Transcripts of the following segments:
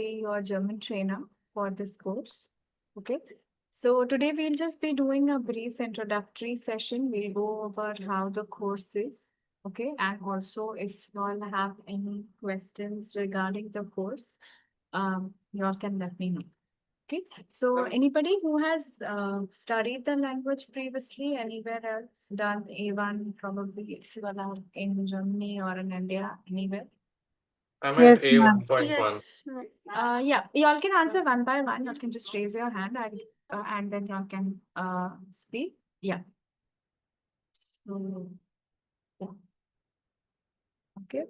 be your German trainer for this course. Okay. So today we'll just be doing a brief introductory session. We'll go over how the course is. Okay. And also if you all have any questions regarding the course, you all can let me know. Okay. So anybody who has studied the language previously, anywhere else, done A1, probably if you are in Germany or in India, anywhere? I'm Yes, at ma'am. A1.1. Yes. Yeah, you all can answer one by one. You can just raise your hand and then you all can speak. Yeah. So, yeah. Okay.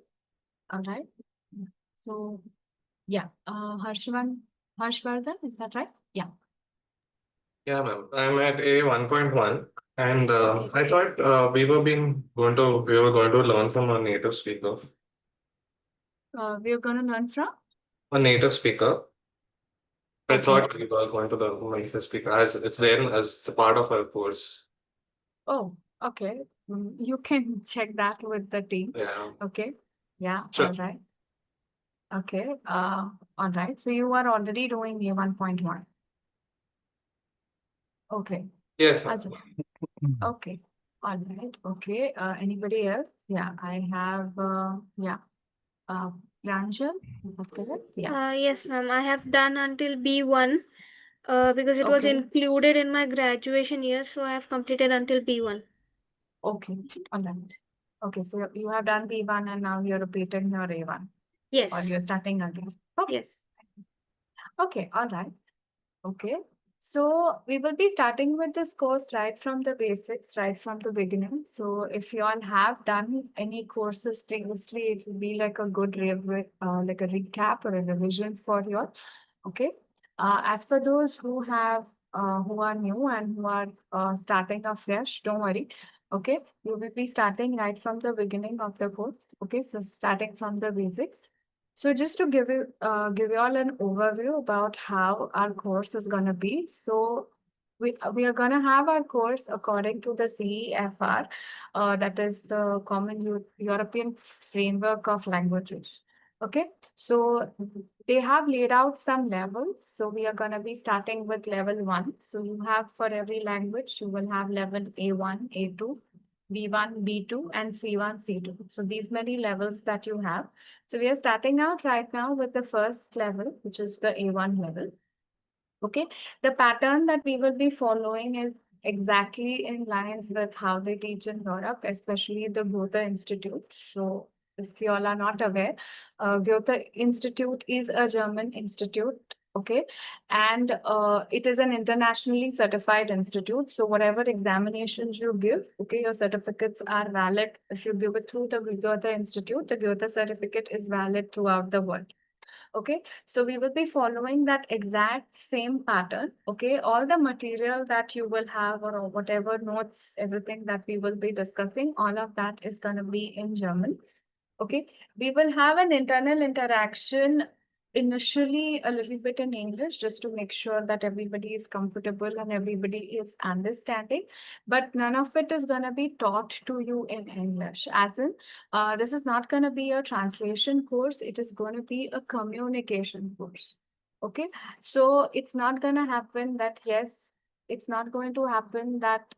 All right. So, yeah. Harshvardhan, is that right? Yeah. Yeah, ma'am. I'm at A1.1, and Okay. I thought we were going to learn from a native speaker. We are going to learn from? A native speaker. I Okay. thought we were going to learn from a native speaker as it's there as the part of our course. Oh, okay. You can check that with the team. Yeah. Okay. Yeah. Sure. All right. Okay. All right. So you are already doing A1.1. Okay. Yes, ma'am. Okay. All right. Okay. Anybody else? Yeah, I have, Pranjal, is that correct? Yeah. Yes, ma'am. I have done until B1 because it was Okay. included in my graduation year, so I have completed until B1. Okay. All right. Okay. So you have done B1 and now you're repeating your A1 or Yes. you're starting again. Okay. Yes. Okay. All right. Okay. So we will be starting with this course right from the basics, right from the beginning. So if you all have done any courses previously, it will be like a good like a recap or a revision for you all. Okay. As for those who are new and who are starting afresh, don't worry. Okay. We will be starting right from the beginning of the course. Okay. So starting from the basics. So just to give you all an overview about how our course is gonna be. So we are gonna have our course according to the CEFR, that is the Common European Framework of Languages. Okay, so they have laid out some levels. So we are gonna be starting with level 1. So you have for every language, you will have level A1, A2, B1, B2, and C1, C2. So these many levels that you have. So we are starting out right now with the first level, which is the A1 level. Okay. The pattern that we will be following is exactly in lines with how they teach in Europe, especially the Goethe Institute. So if you all are not aware, Goethe Institute is a German institute. Okay. And it is an internationally certified institute. So whatever examinations you give, okay, your certificates are valid. If you give it through the Goethe Institute, the Goethe certificate is valid throughout the world. Okay, so we will be following that exact same pattern. Okay, all the material that you will have or whatever notes, everything that we will be discussing, all of that is going to be in German. Okay, we will have an internal interaction initially a little bit in English just to make sure that everybody is comfortable and everybody is understanding, but none of it is going to be taught to you in English. As in, this is not going to be a translation course, it is going to be a communication course. Okay, so it's not going to happen that, yes, it's not going to happen that,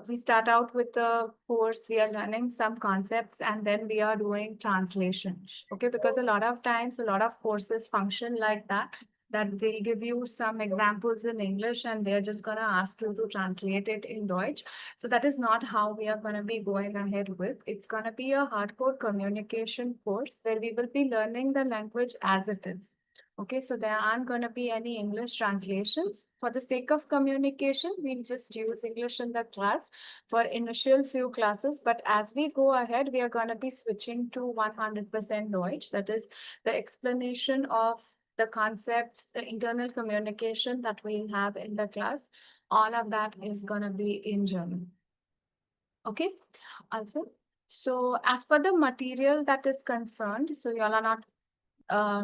we start out with the course, we are learning some concepts and then we are doing translations. Okay, because a lot of times, a lot of courses function like that they'll give you some examples in English and they're just going to ask you to translate it in Deutsch. So that is not how we are going to be going ahead with. It's going to be a hardcore communication course where we will be learning the language as it is. Okay, so there aren't going to be any English translations. For the sake of communication, we'll just use English in the class for initial few classes. But as we go ahead, we are going to be switching to 100% Deutsch. That is the explanation of the concepts, the internal communication that we'll have in the class. All of that is going to be in German. Okay, also. So as for the material that is concerned, so y'all are not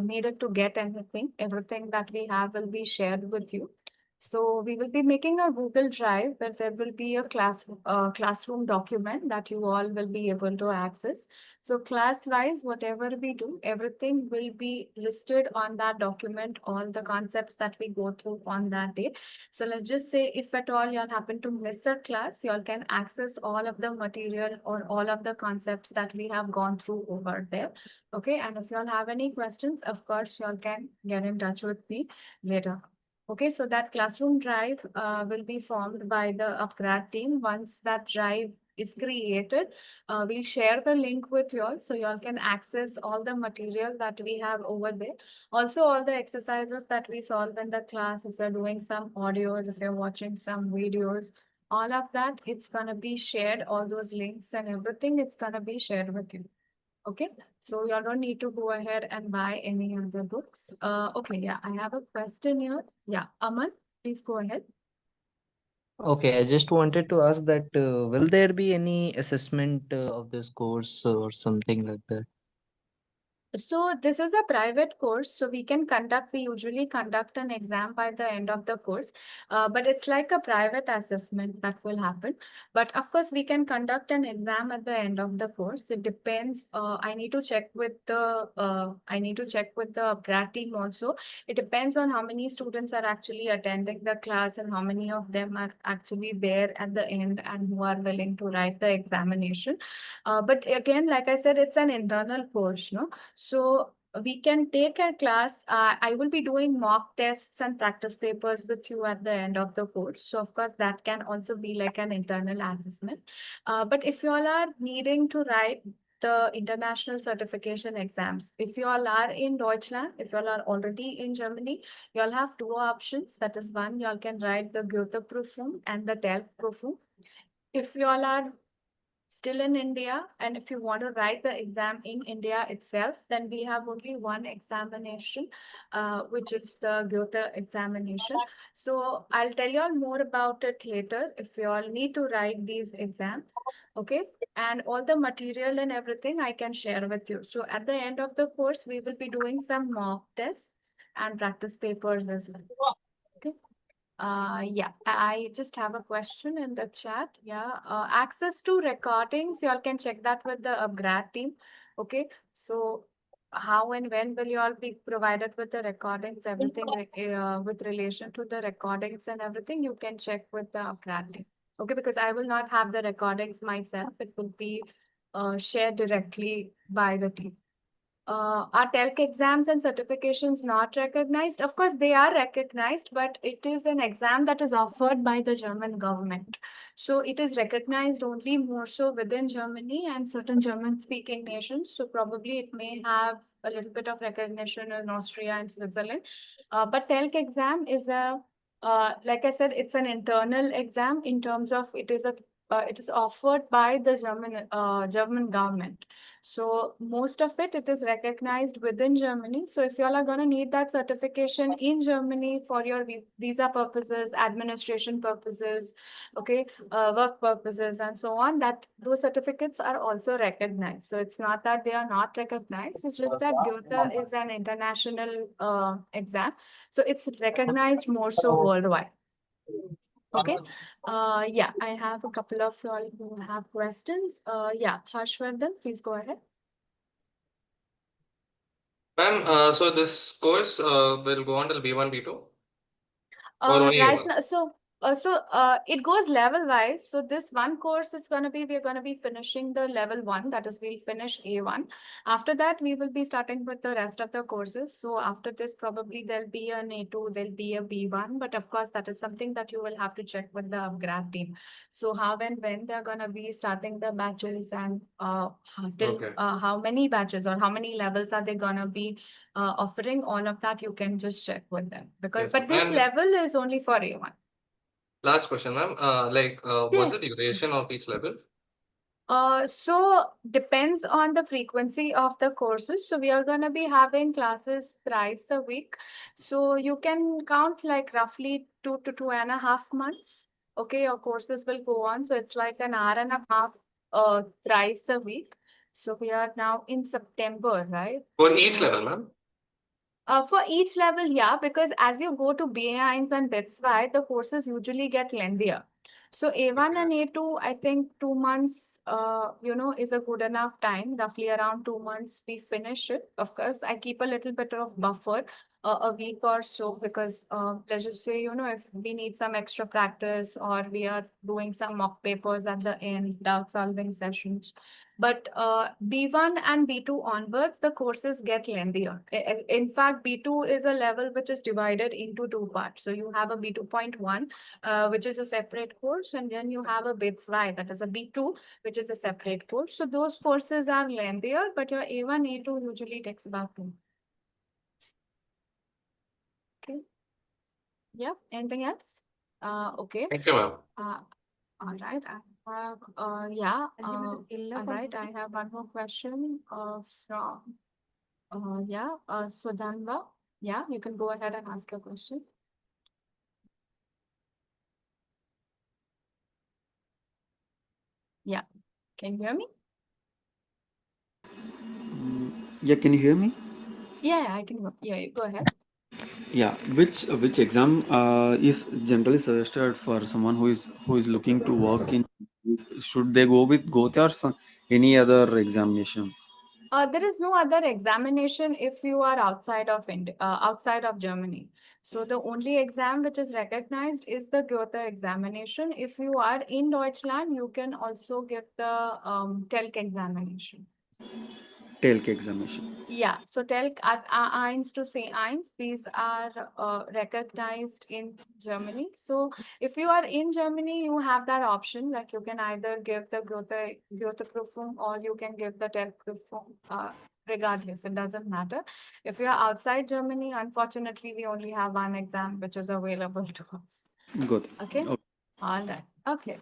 needed to get anything. Everything that we have will be shared with you. So we will be making a Google Drive where there will be a classroom document that you all will be able to access. So class-wise, whatever we do, everything will be listed on that document, all the concepts that we go through on that day. So let's just say if at all y'all happen to miss a class, y'all can access all of the material or all of the concepts that we have gone through over there. Okay, and if y'all have any questions, of course, y'all can get in touch with me later. Okay, so that classroom drive will be formed by the UpGrad team. Once that drive is created, we'll share the link with y'all so y'all can access all the material that we have over there. Also, all the exercises that we solve in the class, if you're doing some audios, if you're watching some videos, all of that, it's gonna be shared, all those links and everything, it's gonna be shared with you. Okay, so you don't need to go ahead and buy any other books. Okay, yeah, I have a question here. Yeah, Aman, please go ahead. Okay, I just wanted to ask that will there be any assessment of this course or something like that? So this is a private course, so we usually conduct an exam by the end of the course, but it's like a private assessment that will happen. But of course, we can conduct an exam at the end of the course. It depends. I need to check with the grad team also. It depends on how many students are actually attending the class and how many of them are actually there at the end and who are willing to write the examination. But again, like I said, it's an internal course, no? So we can take a class. I will be doing mock tests and practice papers with you at the end of the course. So of course, that can also be like an internal assessment. But if you all are needing to write the international certification exams, if you all are in Deutschland, if you all are already in Germany, you all have two options. That is one, you all can write the Goethe-Prüfung and the TELC-Prüfung. If you all are still in India, and if you want to write the exam in India itself, then we have only one examination, which is the Goethe examination. So I'll tell you all more about it later if you all need to write these exams. Okay. And all the material and everything I can share with you. So at the end of the course, we will be doing some mock tests and practice papers as well. Okay. Yeah, I just have a question in the chat. Yeah, access to recordings, you all can check that with the UpGrad team. Okay, so how and when will you all be provided with the recordings, everything with relation to the recordings and everything, you can check with the UpGrad team. Okay, because I will not have the recordings myself. It will be shared directly by the team. Are TELC exams and certifications not recognized? Of course, they are recognized, but it is an exam that is offered by the German government. So it is recognized only more so within Germany and certain German-speaking nations. So probably it may have a little bit of recognition in Austria and Switzerland. But TELC exam is like I said, it's an internal exam in terms of it is offered by the German government. So most of it is recognized within Germany. So if you all are going to need that certification in Germany for your visa purposes, administration purposes, okay, work purposes, and so on, that those certificates are also recognized. So it's not that they are not recognized. It's just that Goethe is an international exam. So it's recognized more so worldwide. Okay. Yeah, I have a couple of y'all who have questions. Yeah, Harshvardhan, please go ahead. Ma'am, so this course will go on till B1, B2 or only Right A1? now, it goes level wise. So this one course is gonna be, we're gonna be finishing the level 1. That is, we'll finish A1. After that, we will be starting with the rest of the courses. So after this, probably there'll be an A2, there'll be a B1. But of course, that is something that you will have to check with the grad team. So how and when they're gonna be starting the batches and Okay. how many batches or how many levels are they gonna be offering, all of that you can just check with them, because Yes, but this and level is only for A1. last question, ma'am. What's the Yes. duration of each level? So depends on the frequency of the courses. So we are going to be having classes thrice a week. So you can count like roughly 2 to 2.5 months. Okay, your courses will go on. So it's like an hour and a half thrice a week. So we are now in September, right? For each So level, ma'am? For each level, yeah, because as you go to B1 and B2, the courses usually get lengthier. So A1 and A2, I think 2 months, is a good enough time. Roughly around 2 months, we finish it. Of course, I keep a little bit of buffer, a week or so, because let's just say, if we need some extra practice or we are doing some mock papers at the end, doubt solving sessions. But B1 and B2 onwards, the courses get lengthier. In fact, B2 is a level which is divided into two parts. So you have a B2.1, which is a separate course, and then you have a B2, that is a B2, which is a separate course. So those courses are lengthier, but your A1, A2 usually takes about 2. Okay. Yeah. Anything else? Okay. Thank you, ma'am. All right. I have, all right. I have one more question from, Sudhanva. Yeah, you can go ahead and ask your question. Yeah. Can you hear me? Yeah, can you hear me? Yeah, I can hear you. Go ahead. Yeah, which exam is generally suggested for someone who is looking to work in? Should they go with GOTE or any other examination? There is no other examination if you are outside of Germany. So the only exam which is recognized is the Goethe examination. If you are in Deutschland, you can also give the TELC examination. TELC examination. Yeah, so TELC eins to C1, these are recognized in Germany. So if you are in Germany, you have that option. Like you can either give the Goethe Prüfung or you can give the TELC Prüfung. Regardless, it doesn't matter. If you are outside Germany, unfortunately, we only have one exam which is available to us. GOTE. Okay. Okay. All right. Okay.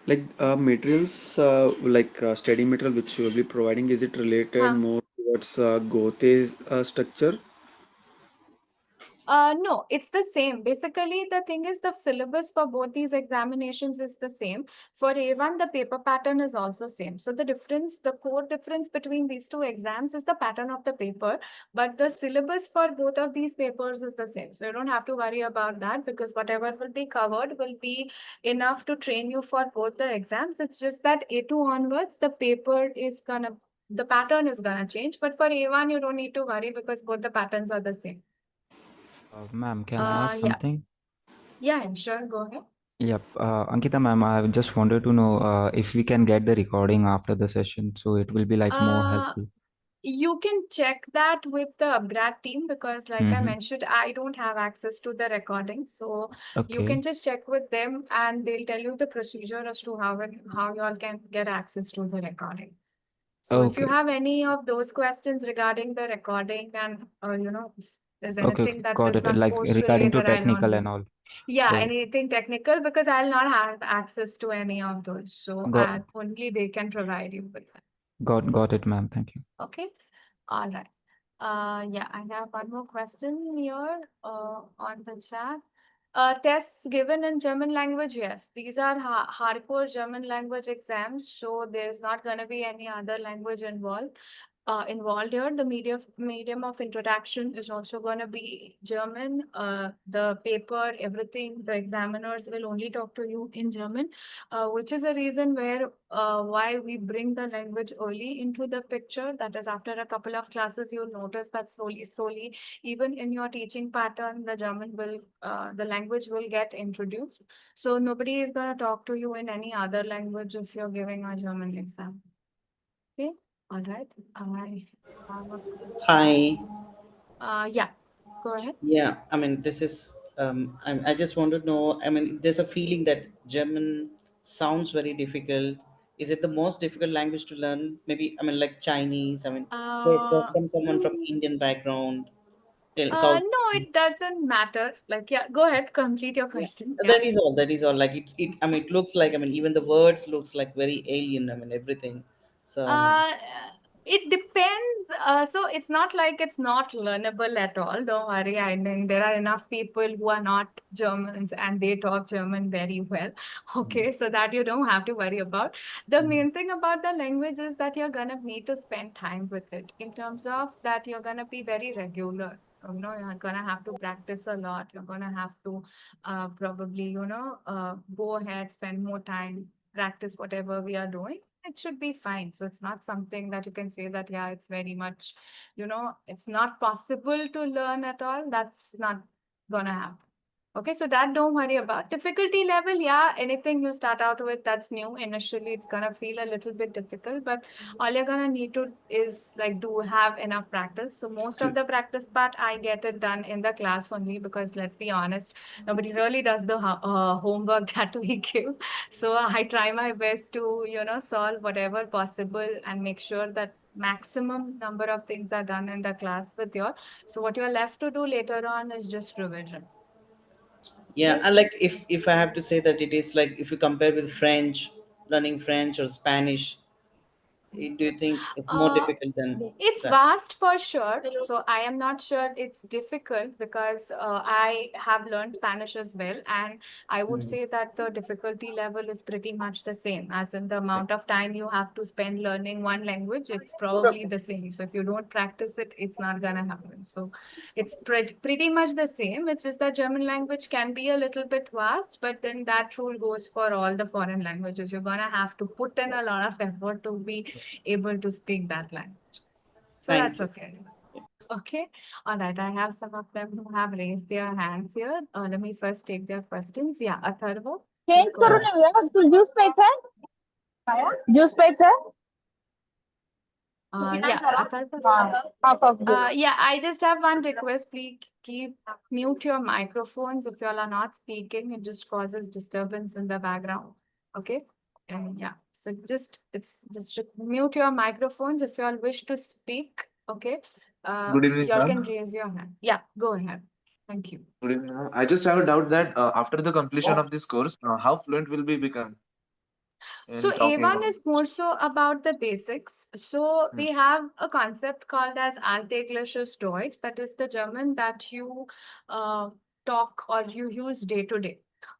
Like materials, study material which you will be providing, is it related Huh. more towards GOTE structure? No, it's the same. Basically, the thing is the syllabus for both these examinations is the same. For A1, the paper pattern is also same. So the core difference between these two exams is the pattern of the paper, but the syllabus for both of these papers is the same. So you don't have to worry about that because whatever will be covered will be enough to train you for both the exams. It's just that A2 onwards, the pattern is gonna change. But for A1, you don't need to worry because both the patterns are the same. Ma'am, can I ask Yeah. something? Yeah, sure. Go ahead. Yep. Ankita, ma'am, I just wanted to know if we can get the recording after the session, so it will be like more Uh, helpful. you can check that with the UpGrad team because, like I Mm-hmm. mentioned, I don't have access to the recording. So you Okay. can just check with them and they'll tell you the procedure as to how you all can get access to the recordings. So if you Okay. have any of those questions regarding the recording and, if there's Okay. anything that Got is it. not Like post regarding to related, I'll not technical be. and all. Yeah, So anything technical because I'll not have access to any of those. So got only they can provide you with that. got it, ma'am. Thank you. Okay. All right. Yeah, I have one more question here on the chat. Tests given in German language, yes. These are hardcore German language exams, so there's not going to be any other language involved here. The medium of introduction is also going to be German. The paper, everything, the examiners will only talk to you in German, which is a reason why we bring the language early into the picture. That is, after a couple of classes, you'll notice that slowly, even in your teaching pattern, the language will get introduced. So nobody is going to talk to you in any other language if you're giving a German exam. Okay. All right. I have a Hi. yeah. Go ahead. Yeah, I mean, this is, I just want to know. I mean, there's a feeling that German sounds very difficult. Is it the most difficult language to learn? Maybe, I mean, like Chinese. I mean, from someone from Mm, Indian background, South. no, it doesn't matter. Like, yeah, go ahead, complete your Yeah, question. Yeah. that is all. That is all. Like I mean, it looks like. I mean, even the words looks like very alien. I mean, everything. So I mean, Uh, it depends. So it's not like it's not learnable at all. Don't worry. I think there are enough people who are not Germans and they talk German very well. Okay, so that you don't have to worry about. The main thing about the language is that you're gonna need to spend time with it in terms of that you're gonna be very regular. You're gonna have to practice a lot. You're gonna have to probably, go ahead, spend more time, practice whatever we are doing. It should be fine. So it's not something that you can say that, yeah, it's very much, it's not possible to learn at all. That's not gonna happen. Okay, so that don't worry about. Difficulty level, yeah, anything you start out with that's new, initially it's gonna feel a little bit difficult, but all you're gonna need to is like do have enough practice. So most of the practice part, I get it done in the class only, because let's be honest, nobody really does the homework that we give. So I try my best to, solve whatever possible and make sure that maximum number of things are done in the class with you. So what you're left to do later on is just revision. Yeah, and like if I have to say that it is like if you compare with French, learning French or Spanish, do you think it's more Uh, difficult than It's that? vast for sure. So I am not sure it's difficult, because I have learned Spanish as well. And I would Mhm. say that the difficulty level is pretty much the same, as in the Same. amount of time you have to spend learning one language, it's probably the same. So if you don't practice it, it's not gonna happen. So it's pretty much the same. It's just that German language can be a little bit vast, but then that rule goes for all the foreign languages. You're gonna have to put in a lot of effort to be able to speak that language. So Thank that's you. okay. Okay. All right. I have some of them who have raised their hands here. Let me first take their questions. Yeah, Atharva, change please go करू ahead. नये यार तू juice प्यायचा juice प्यायचा Yeah, Atharva. Half of Yeah, I just have one request. Please keep mute your microphones if you all are not speaking. It just causes disturbance in the background. Okay. And yeah, so just mute your microphones if you all wish to speak. Okay. Good evening, You all can ma'am. raise your hand. Yeah, go ahead. Thank you. Good evening, ma'am. I just have a doubt that after the completion of this course, how fluent will we become So in talking? A1 is more so about the basics. So Hmm. we have a concept called as Alltägliches Deutsch. That is the German that you talk or you use day to day.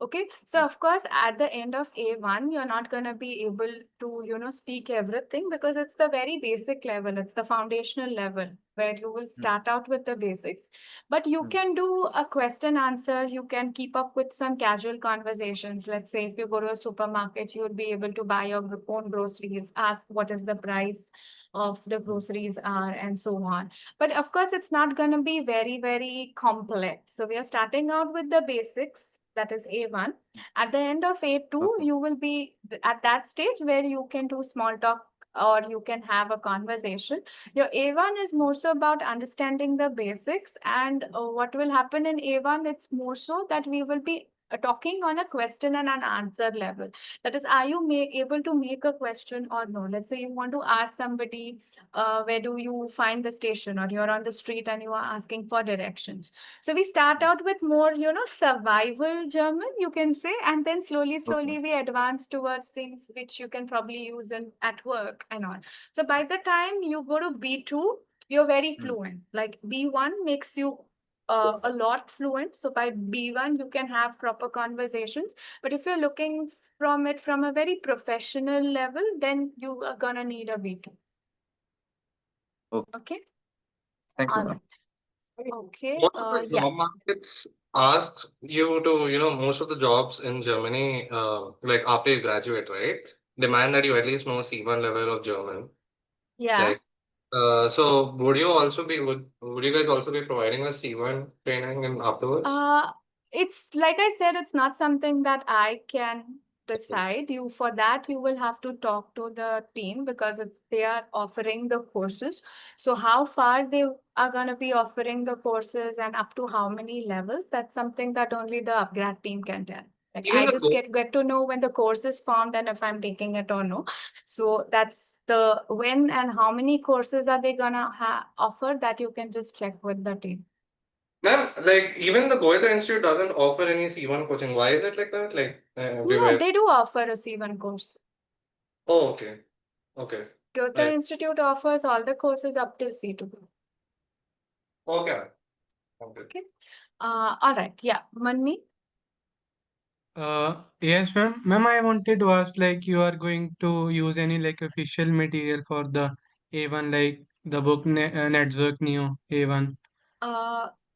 Okay. So of course, at the end of A1, you're not going to be able to, speak everything, because it's the very basic level. It's the foundational level where you will start out with the basics. But you can do a question answer. You can keep up with some casual conversations. Let's say if you go to a supermarket, you would be able to buy your own groceries, ask what is the price of the groceries are, and so on. But of course, it's not going to be very, very complex. So we are starting out with the basics. That is A1. At the end of A2, Okay. you will be at that stage where you can do small talk or you can have a conversation. Your A1 is more so about understanding the basics, and what will happen in A1, it's more so that we will be talking on a question and an answer level. That is, are you able to make a question or no? Let's say you want to ask somebody, where do you find the station, or you're on the street and you are asking for directions. So we start out with more, survival German, you can say, and then slowly, slowly we advance towards things which you can probably use in at work and all. So by the time you go to B2, you're very fluent. Like B1 makes you a lot fluent. So by B1, you can have proper conversations. But if you're looking from it from a very professional level, then you are gonna need a B2. Okay. Okay. Thank All you. right. Okay. Most of the Yeah. job markets ask you to, most of the jobs in Germany, like after you graduate, right? Demand that you at least know C1 level of German. Yeah. Like, so would you guys also be providing a C1 training in afterwards? It's like I said, it's not something that I can decide. For that you will have to talk to the team, because they are offering the courses. So how far they are going to be offering the courses and up to how many levels, that's something that only the UpGrad team can tell. Like Even I the just get to know when the course is formed and if I'm taking it or no. So that's the when and how many courses are they gonna offer, that you can just check with the team. Ma'am, like even the Goethe Institute doesn't offer any C1 coaching. Why is it like that? Like No, they do offer a C1 course. Oh, okay. Okay. Goethe Like, Institute offers all the courses up till C2. okay. Okay. Okay. All right. Yeah. Manmi? Yes, ma'am. Ma'am, I wanted to ask, like, you are going to use any like official material for the A1, like the book Network Neo A1.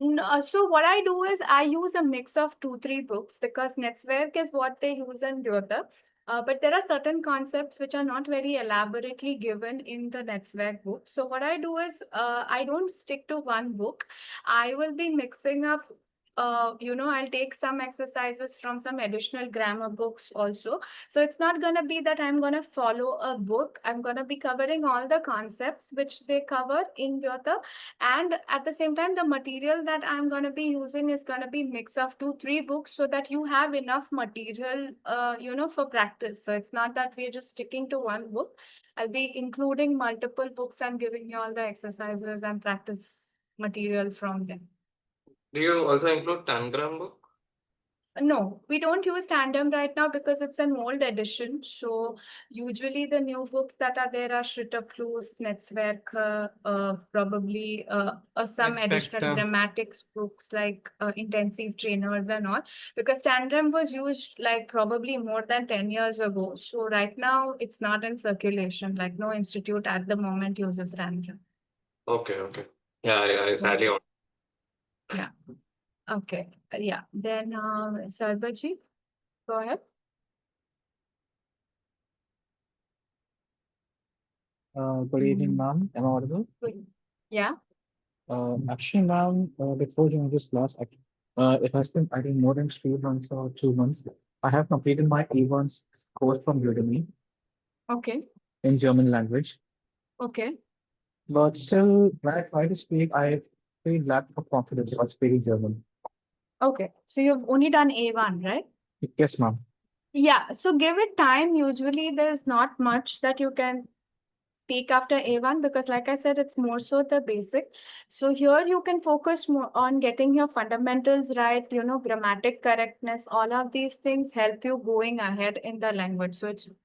So what I do is I use a mix of 2-3 books because Netzwerk is what they use in Goethe. But there are certain concepts which are not very elaborately given in the Netzwerk book. So what I do is I don't stick to one book. I will be mixing up. I'll take some exercises from some additional grammar books also. So it's not going to be that I'm going to follow a book. I'm going to be covering all the concepts which they cover in Goethe. And at the same time, the material that I'm going to be using is going to be mix of 2-3 books so that you have enough material, for practice. So it's not that we're just sticking to one book. I'll be including multiple books and giving you all the exercises and practice material from them. Do you also include Tangram book? No, we don't use Tandem right now because it's an old edition. So usually the new books that are there are Schritter Plus, Netzwerk, probably some additional Expector. grammatics books like intensive trainers and all. Because Tandem was used like probably more than 10 years ago. So right now it's not in circulation. Like no institute at the moment uses Tandem. Okay. Yeah, I sadly. Yeah. Okay. Yeah. Then Sarbaji, go ahead. Good evening, ma'am. Am I audible? Good. Yeah. Actually, ma'am, before joining this class, it has been, I think, more than 3 months or 2 months. I have completed my E1's course from Udemy Okay. in German language, Okay. but still, when I try to speak, I feel lack of confidence while speaking German. Okay. So you've only done A1, right? Yes, ma'am. Yeah. So give it time. Usually there's not much that you can speak after A1 because like I said, it's more so the basic. So here you can focus more on getting your fundamentals right, grammatic correctness, all of these things help you going ahead in the language.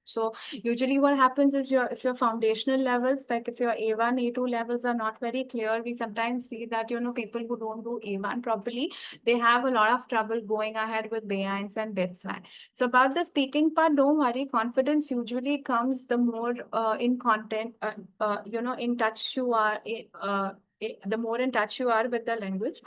So usually what happens is if your foundational levels, like if your A1, A2 levels are not very clear, we sometimes see that, people who don't do A1 properly, they have a lot of trouble going ahead with B1s and B2. So about the speaking part, don't worry. Confidence usually comes the more in content, in touch you are. The more in touch you are with the language,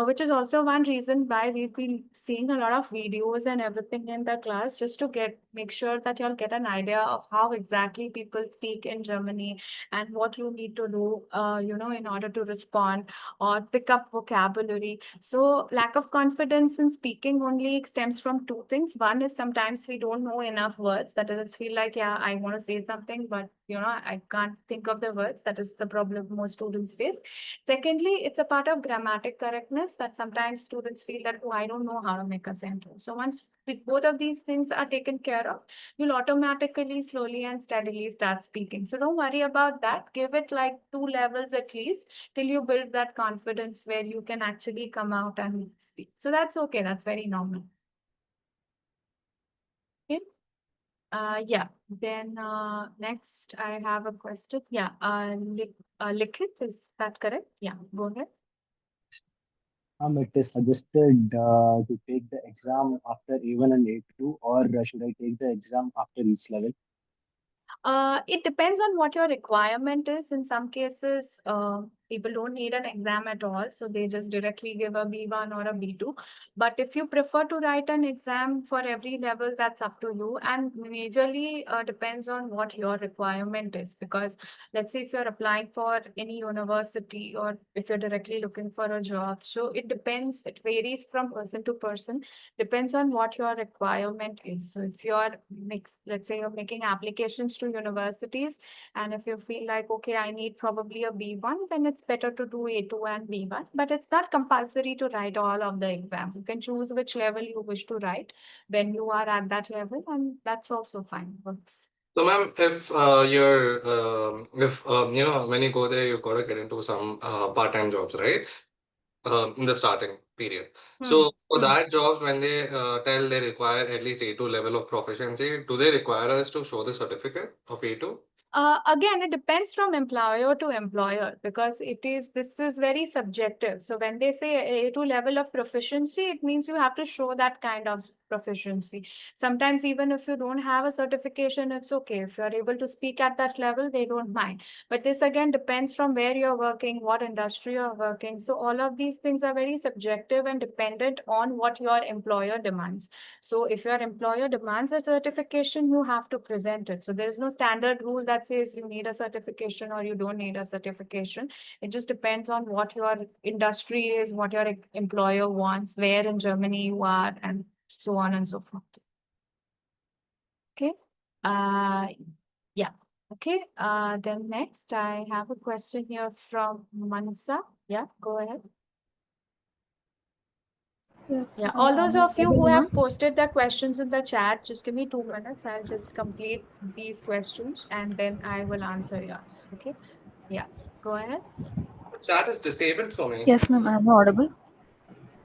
which is also one reason why we've been seeing a lot of videos and everything in the class, just to make sure that you'll get an idea of how exactly people speak in Germany and what you need to do, in order to respond or pick up vocabulary. So lack of confidence in speaking only stems from two things. One is sometimes we don't know enough words. That is, it's feel like, yeah, I want to say something, but I can't think of the words. That is the problem most students face. Secondly, it's a part of grammatic correctness that sometimes students feel that, oh, I don't know how to make a sentence. So once both of these things are taken care of, you'll automatically, slowly and steadily start speaking. So don't worry about that. Give it like 2 levels at least till you build that confidence where you can actually come out and speak. So that's okay. That's very normal. Okay. Yeah. Then next I have a question. Yeah. Likhit, is that correct? Yeah. Go ahead. It is suggested to take the exam after A1 and A2, or should I take the exam after each level? It depends on what your requirement is. In some cases, people don't need an exam at all, so they just directly give a B1 or a B2. But if you prefer to write an exam for every level, that's up to you. And majorly depends on what your requirement is. Because let's say if you're applying for any university or if you're directly looking for a job, so it depends. It varies from person to person. Depends on what your requirement is. So if let's say you're making applications to universities, and if you feel like, okay, I need probably a B1, then it's better to do A2 and B1. But it's not compulsory to write all of the exams. You can choose which level you wish to write when you are at that level, and that's also fine. Works. So, ma'am, if when you go there, you gotta get into some part-time jobs, right? In the starting period. So for that jobs, when they tell they require at least A2 level of proficiency, do they require us to show the certificate of A2? Again, it depends from employer to employer because this is very subjective. So when they say A2 level of proficiency, it means you have to show that kind of proficiency. Sometimes even if you don't have a certification, it's okay. If you're able to speak at that level, they don't mind. But this again depends from where you're working, what industry you're working. So all of these things are very subjective and dependent on what your employer demands. So if your employer demands a certification, you have to present it. So there is no standard rule that says you need a certification or you don't need a certification. It just depends on what your industry is, what your employer wants, where in Germany you are, and so on and so forth. Okay. Yeah. Okay. Then next I have a question here from Mansa. Yeah, go ahead. Yes, Yeah, all those I'm of you who audible, have ma'am. posted their questions in the chat, just give me 2 minutes. I'll just complete these questions and then I will answer yours. Okay. Yeah, go ahead. The chat is disabled for me. Yes, ma'am, I'm audible.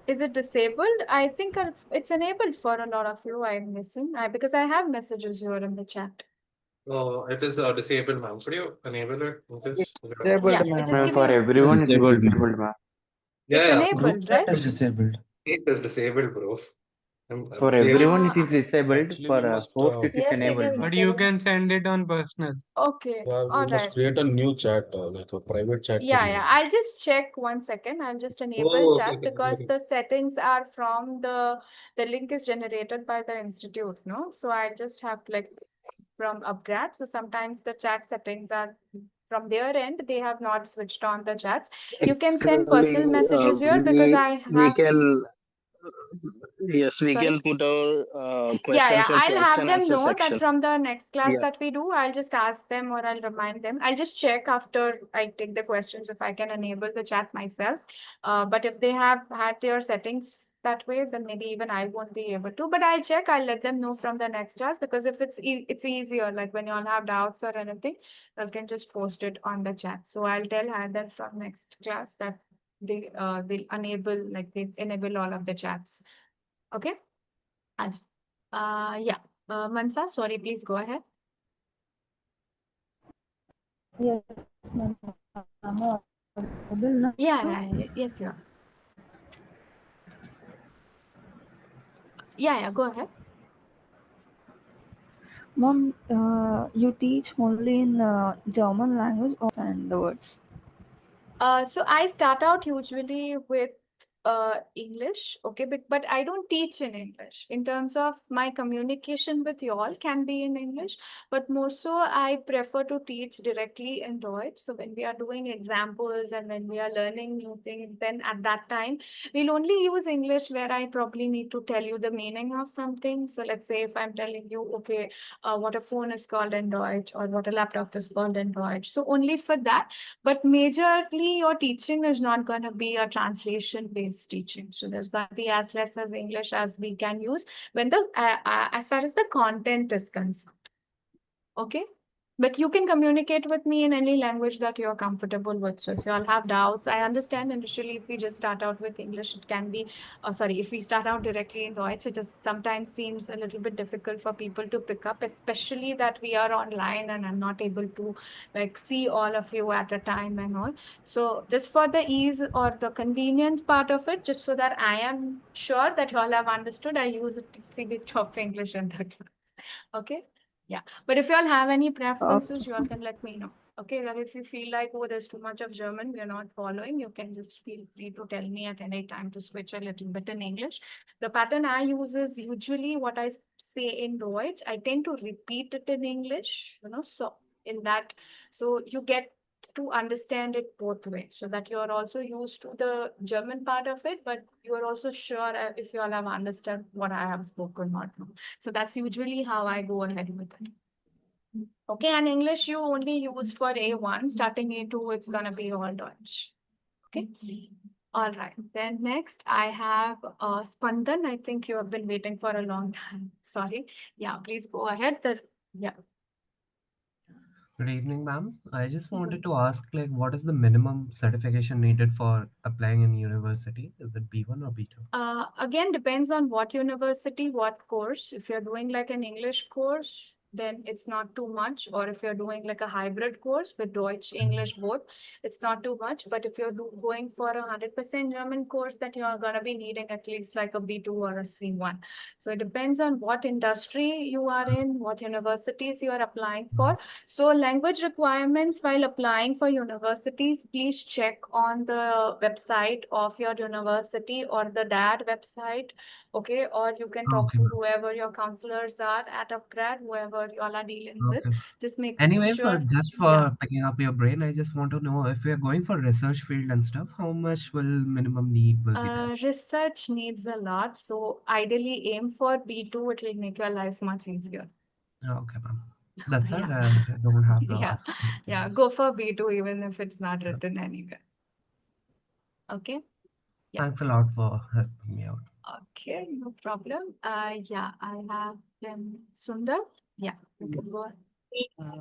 Is it disabled? I think it's enabled for a lot of you. I'm missing because I have messages here in the chat. Oh, it is disabled, ma'am. Could you enable it? Because Yeah, just give For me. everyone, it is Disabled, ma'am. disabled, ma'am. It's yeah, enabled, Chat right? is disabled. it is disabled, bro. For Clear. everyone, it is disabled. Actually, For we a must. host, it is Yes, it enabled, is ma'am. But you disabled. can send it on personal. Okay, Yeah, all we must right. create a new chat, like a private chat to Yeah, be. I'll just check 1 second. I'll just enable Oh, okay, chat okay, because okay. the settings are from the link is generated by the institute, no? So I just have like from UpGrad. So sometimes the chat settings are from their end. They have not switched on the chats. You can send personal Actually, messages here because I we have. can yes, we Sorry. can put our Yeah, questions in I'll have question them answer know that section. from the next class Yeah. that we do, I'll just ask them or I'll remind them. I'll just check after I take the questions if I can enable the chat myself. But if they have had their settings that way, then maybe even I won't be able to. But I'll check. I'll let them know from the next class because if it's easier, like when you all have doubts or anything, you can just post it on the chat. So I'll tell her that from next class that they'll enable all of the chats. Okay. Yeah. Mansa, sorry, please go ahead. Yes, ma'am, I'm audible now. Yes, you are. Yeah, go ahead. Mom, you teach only in German language or and the words? So I start out usually with English, okay, but I don't teach in English. In terms of my communication with y'all can be in English, but more so I prefer to teach directly in Deutsch. So when we are doing examples and when we are learning new things, then at that time we'll only use English where I probably need to tell you the meaning of something. So let's say if I'm telling you, okay, what a phone is called in Deutsch or what a laptop is called in Deutsch. So only for that. But majorly, your teaching is not going to be a translation-based teaching. So there's going to be as less as English as we can use when as far as the content is concerned. Okay. But you can communicate with me in any language that you're comfortable with. So if you all have doubts, I understand initially if we just start out with English, it can be, if we start out directly in Deutsch, it just sometimes seems a little bit difficult for people to pick up, especially that we are online and I'm not able to like see all of you at a time and all. So just for the ease or the convenience part of it, just so that I am sure that you all have understood, I use a teensy bit of English in the class. Okay. Yeah, but if you all have any preferences, you all can let me know. Okay, that if you feel like, oh, there's too much of German, we are not following, you can just feel free to tell me at any time to switch a little bit in English. The pattern I use is usually what I say in Deutsch. I tend to repeat it in English, so in that, so you get to understand it both ways so that you're also used to the German part of it, but you are also sure if you all have understood what I have spoken or not. So that's usually how I go ahead with it. Okay, and English you only use for A1, starting A2, it's gonna be all Deutsch. Okay. All right. Then next I have Spandan. I think you have been waiting for a long time. Sorry. Yeah, please go ahead. Yeah. Good evening, ma'am. I just wanted to ask, like, what is the minimum certification needed for applying in university? Is it B1 or B2? Again, depends on what university, what course. If you're doing like an English course, then it's not too much. Or if you're doing like a hybrid course with Deutsch, English, both, it's not too much. But if you're going for 100% German course, that you're gonna be needing at least like a B2 or a C1. So it depends on what industry you are in, what universities you are applying for. So language requirements while applying for universities, please check on the website of your university or the DAD website. Okay, or you can talk Okay, to ma'am. whoever your counselors are at UpGrad, whoever you all are dealing with. Okay. Just make Anyway, sure, just yeah. for picking up your brain, I just want to know if we are going for research field and stuff, how much will minimum need will be there? Research needs a lot. So ideally aim for B2, it will make your life much easier. Okay, ma'am. That's it. Yeah. I don't have to Yeah. ask anything Yeah. else. Go for B2 even if it's not written anywhere. Okay. Yeah. Thanks a lot for helping me out. Okay, no problem. Yeah, I have then Sundar. Yeah, you can go ahead.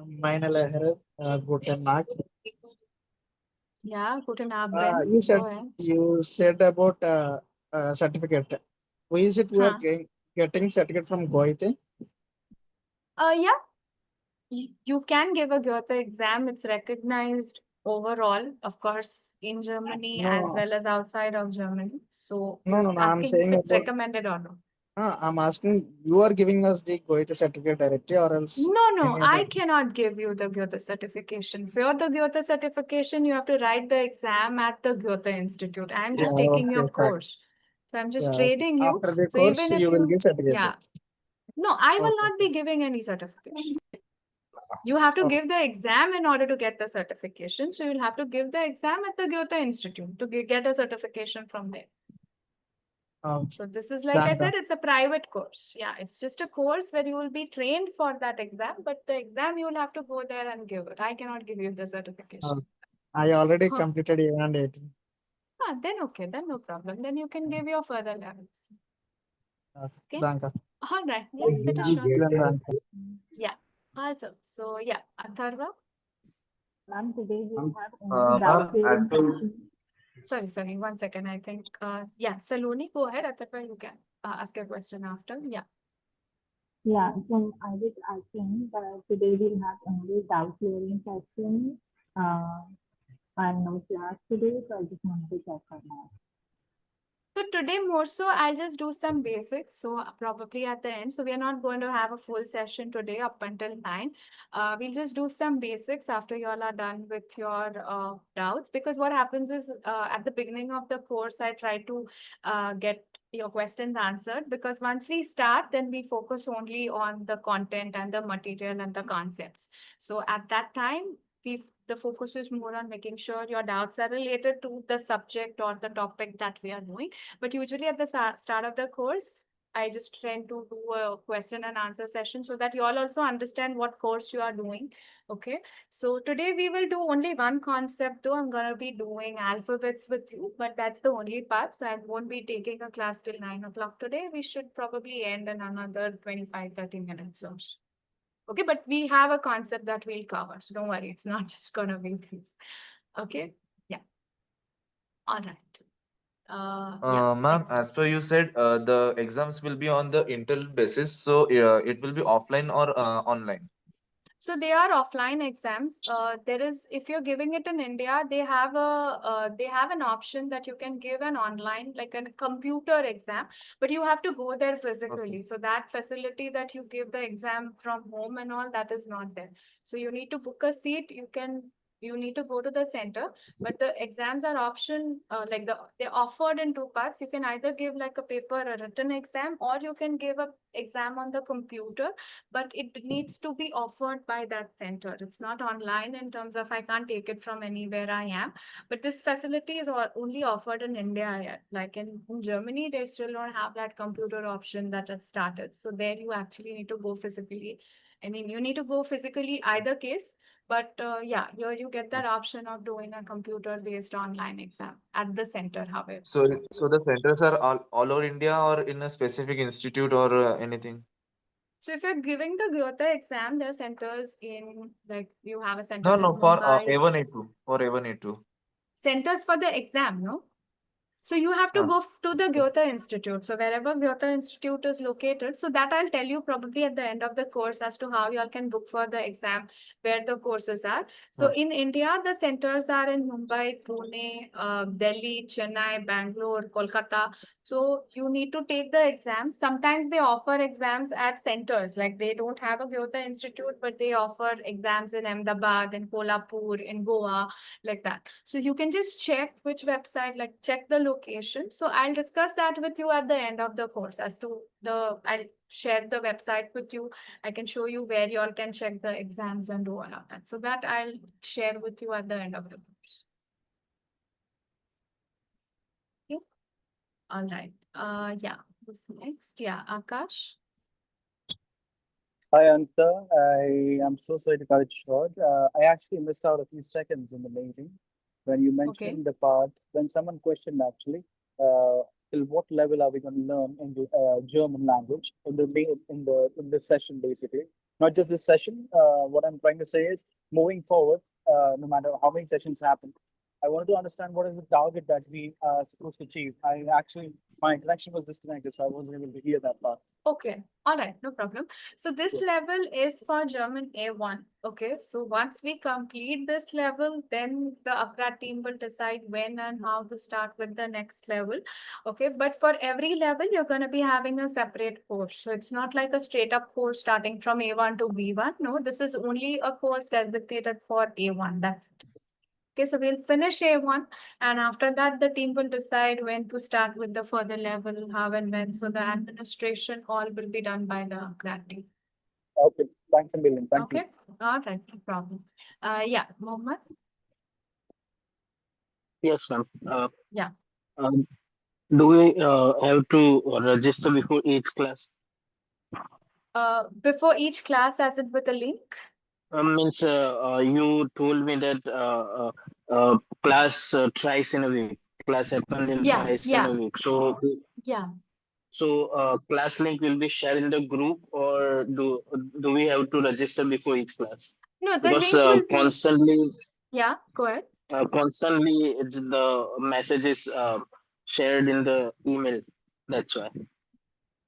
Meine Herren, guten Nacht. Yeah, guten Abend. You Go ahead. about certificate. Why is it we are Huh. getting certificate from Goethe? Yeah, you can give a Goethe exam. It's recognized overall, of course, in Germany as No, well as outside of Germany. So no, you're no, no. I'm asking if saying it's about. recommended or not. I'm asking you are giving us the Goethe certificate directly or else No, any I other. cannot give you the Goethe certification. For the Goethe certification, you have to write the exam at the Goethe Institute. I'm Yeah, just taking your okay, fine. course. So I'm just Yeah, trading you. after the So course even if you will you, give certificate. yeah, no, I will Okay, not be giving any certification. You have to give the exam in order to get the certification. So you'll have to give the exam at the Goethe Institute to get a certification from there. So this is, like I said, it's a private course. Yeah, it's just a course where you will be trained for that exam, but the exam you will have to go there and give it. I cannot give you the certification. I already Huh. completed 18. Then okay, then no problem. Then you can give your further levels. Okay. Danke. All right. Yeah, bitteschön. Yeah. Also, so yeah, Atharva. Ma'am, today we have only Ma'am, doubt as clearing per session. Sorry, 1 second. I think, yeah, Saloni, go ahead. Atharva, you can ask your question after. Yeah. Yeah, so I was asking that today we'll have only doubt clearing session. And no class today, so I just wanted to check on that. So today more so I'll just do some basics. So probably at the end. So we are not going to have a full session today up until 9. We'll just do some basics after you all are done with your doubts. Because what happens is at the beginning of the course, I try to get your questions answered. Because once we start, then we focus only on the content and the material and the concepts. So at that time, the focus is more on making sure your doubts are related to the subject or the topic that we are doing. But usually at the start of the course, I just tend to do a question and answer session so that you all also understand what course you are doing. Okay. So today we will do only one concept though. I'm going to be doing alphabets with you, but that's the only part. So I won't be taking a class till 9 o'clock today. We should probably end in another 25-30 minutes or so. Okay, but we have a concept that we'll cover. So don't worry, it's not just gonna be this. Okay. Yeah. All right. Yeah. Ma'am, Next. as per you said, the exams will be on the internal basis, so it will be offline or online. So they are offline exams. There is, if you're giving it in India, they have an option that you can give an online, like a computer exam, but you have to go there physically. So that facility that you give the exam from home and all, that is not there. So you need to book a seat. You need to go to the center, but the exams are they're offered in two parts. You can either give like a paper, a written exam, or you can give a exam on the computer, but it needs to be offered by that center. It's not online in terms of I can't take it from anywhere I am, but this facility is only offered in India yet. Like in Germany, they still don't have that computer option that has started. So there you actually need to go physically. I mean, you need to go physically either case, but yeah, here you get that option of doing a computer-based online exam at the center, however. So the centers are all over India or in a specific institute or anything? So if you're giving the Goethe exam, there are centers in, like, you have a center No, in no, for Mumbai. A1 A2, for A1 A2. Centers for the exam, no? So you have to go to the Goethe Institute. So wherever Goethe Institute is located, so that I'll tell you probably at the end of the course as to how you all can book for the exam, where the courses are. So in India, the centers are in Mumbai, Pune, Delhi, Chennai, Bangalore, Kolkata. So you need to take the exams. Sometimes they offer exams at centers, like they don't have a Goethe Institute, but they offer exams in Ahmedabad, in Kolhapur, in Goa, like that. So you can just check which website, like check the location. So I'll discuss that with you at the end of the course as to I'll share the website with you. I can show you where you all can check the exams and do all of that. So that I'll share with you at the end of the course. Okay. All right. Yeah. Who's next? Yeah, Akash. Hi, Anta. I am so sorry to cut it short. I actually missed out a few seconds in the meeting when you mentioned the part when someone questioned actually, till what level are we going to learn in the German language in the in this session basically. Not just this session. What I'm trying to say is moving forward, no matter how many sessions happen, I wanted to understand what is the target that we are supposed to achieve. My connection was disconnected, so I wasn't able to hear that part. Okay, all right, no problem. So this level is for German A1. Okay, so once we complete this level, then the UpGrad team will decide when and how to start with the next level. Okay, but for every level, you're going to be having a separate course. So it's not like a straight up course starting from A1 to B1. No, this is only a course designated for A1. That's it. Okay, so we'll finish A1 and after that the team will decide when to start with the further level, how and when. So the administration all will be done by the grad team. Okay, thanks a million. Thank you. Okay, all right, no problem. Yeah, Mohammed. Yes, ma'am. Yeah. Do we have to register before each class? Before each class, as it with a link. Means you told me that class thrice in a week. Class happened in Yeah, twice in yeah, a week. So yeah. class link will be shared in the group, or do we have to register before each class? No, the Because link will be. constantly Yeah, go ahead. constantly the message is shared in the email. That's why.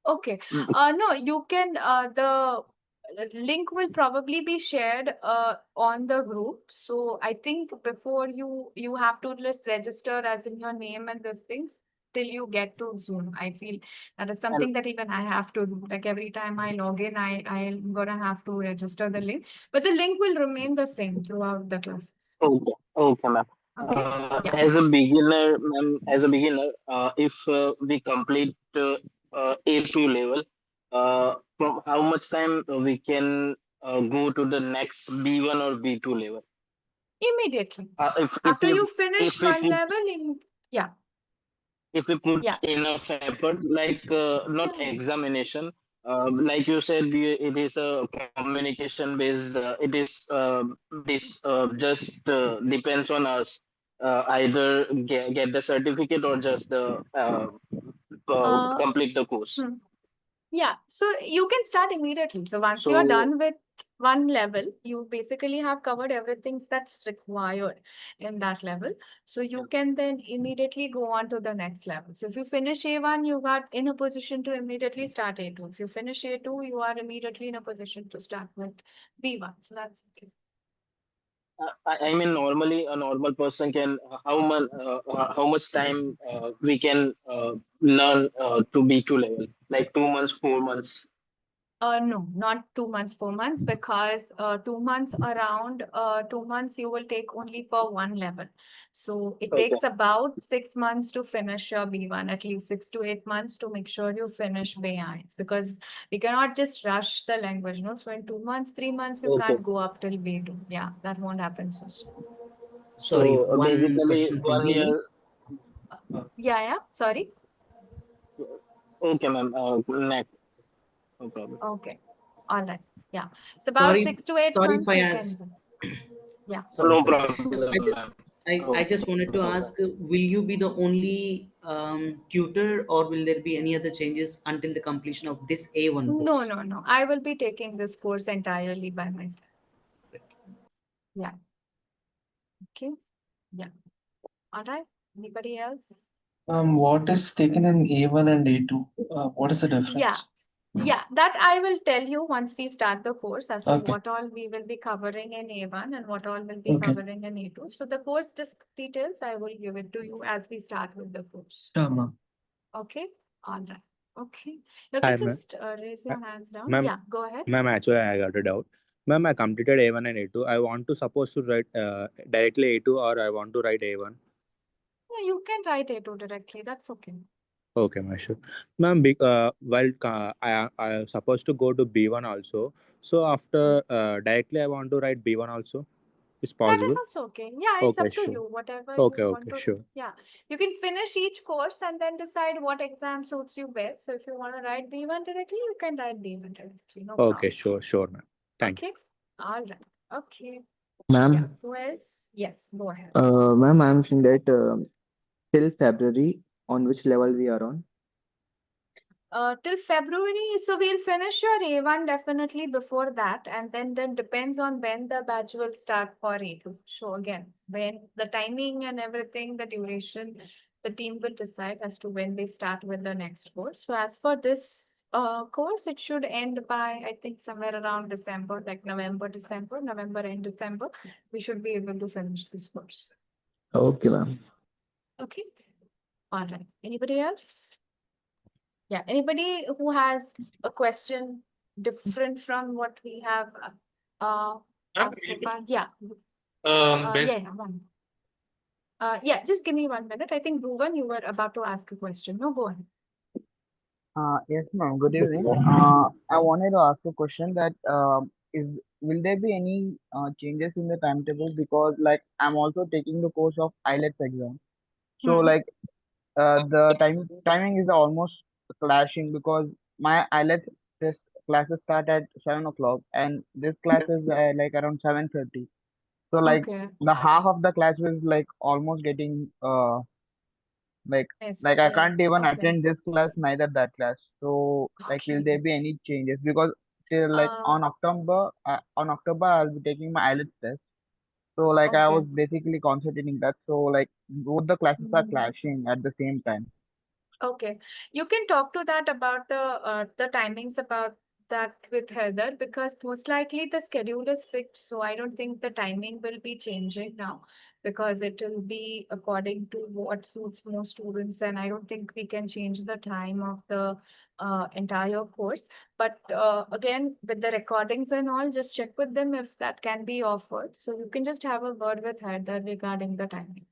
Okay. No, you can, the link will probably be shared on the group. So I think before you have to just register as in your name and these things till you get to Zoom. I feel that is something that even I have to do. Like every time I log in, I'm gonna have to register the link, but the link will remain the same throughout the classes. Okay, okay, ma'am. Okay. Yeah. As a beginner, ma'am, if we complete A2 level, from how much time we can go to the next B1 or B2 level? Immediately. If After you finish we one put level, yeah. if we put Yeah. enough effort, like not Yeah. examination, like you said, it is a communication based. It is just depends on us. Either get the certificate or just the Uh, complete the course. hmm. Yeah, so you can start immediately. So once you are So done with one level, you basically have covered everything that's required in that level. So you can then immediately go on to the next level. So if you finish A1, you got in a position to immediately start A2. If you finish A2, you are immediately in a position to start with B1. So that's it. I mean, normally a normal person can how much time we can learn to B2 level, like 2 months, 4 months. No, not 2 months, 4 months, because 2 months around 2 months you will take only for one level. So it Okay. takes about 6 months to finish your B1, at least 6 to 8 months to make sure you finish B1. It's because we cannot just rush the language, no? So in 2 months, 3 months, you Okay. can't go up till B2. Yeah, that won't happen so soon. Sorry, So one basically question from 1 year. me. Yeah, sorry. Okay, ma'am. Next, no problem. Okay, all right. Yeah, it's about Sorry, 6 to 8 months if I you ask. can do. Yeah. Sorry, No sorry. problem, I just ma'am. I just wanted to ask, will you be the only tutor, or will there be any other changes until the completion of this A1 No, course? no, no. I will be taking this course entirely by myself. Yeah. Okay. Yeah. All right. Anybody else? What is taken in A1 and A2? What is the Yeah, difference? yeah, that I will tell you once we start the course as to Okay. what all we will be covering in A1 and what all will be Okay. covering in A2. So the course details, I will give it to you as we start with the course. Sure, ma'am. Okay, all right. Okay, you Hi, can ma'am. just raise your hands down. Ma'am, Yeah, go ahead. ma'am, actually, I got a doubt. Ma'am, I completed A1 and A2. I want to suppose to write directly A2 or I want to write A1. Yeah, you can write A2 directly. That's okay. Okay, ma'am, sure. Ma'am, I am supposed to go to B1 also. So after directly I want to write B1 also. Is That is possible? also okay. Yeah, it's Okay, up to sure. you. Whatever Okay, you want okay, to. sure. Yeah, you can finish each course and then decide what exam suits you best. So if you want to write B1 directly, you can write B1 directly. No Okay, problem. sure, ma'am. Thank you. Okay. All right. Okay. Ma'am, Yeah. Who else? Yes, go ahead. ma'am, I'm saying that till February, on which level we are on? Till February, so we'll finish your A1 definitely before that, and then depends on when the batch will start for A2. So again, when the timing and everything, the duration, the team will decide as to when they start with the next course. So as for this course, it should end by I think somewhere around December, like November and December, we should be able to finish this course. Okay, ma'am. Okay. All right. Anybody else? Yeah, anybody who has a question different from what we have asked so far? Yeah. Yeah, one. Yeah, just give me 1 minute. I think Bhuvan, you were about to ask a question. No, go ahead. Yes, ma'am. Good evening. I wanted to ask a question that is will there be any changes in the timetable because like I'm also taking the course of IELTS exam. So like the timing is almost clashing because my IELTS test classes start at 7 o'clock and this class is like around 7:30. So like Okay. the half of the class was like almost getting like Missed. I can't even Okay. attend this class, neither that class. So like will Okay. there be any changes? Because till like on October I'll be taking my IELTS test. So like I Okay. was basically concentrating that. So like both the classes are clashing at the same time. Okay, you can talk to that about the timings about that with Heather because most likely the schedule is fixed. So I don't think the timing will be changing now because it will be according to what suits most students, and I don't think we can change the time of the entire course. But again, with the recordings and all, just check with them if that can be offered. So you can just have a word with Heather regarding the timings.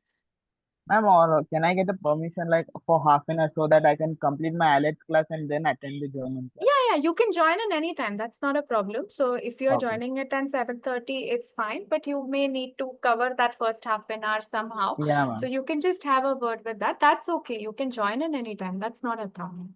Ma'am, or can I get a permission like for half an hour so that I can complete my IELTS class and then attend the German class? Yeah, you can join in any time. That's not a problem. So if you're Okay. joining it at 7:30, it's fine, but you may need to cover that first half an hour somehow. Yeah, So ma'am. you can just have a word with that. That's okay. You can join in any time. That's not a problem.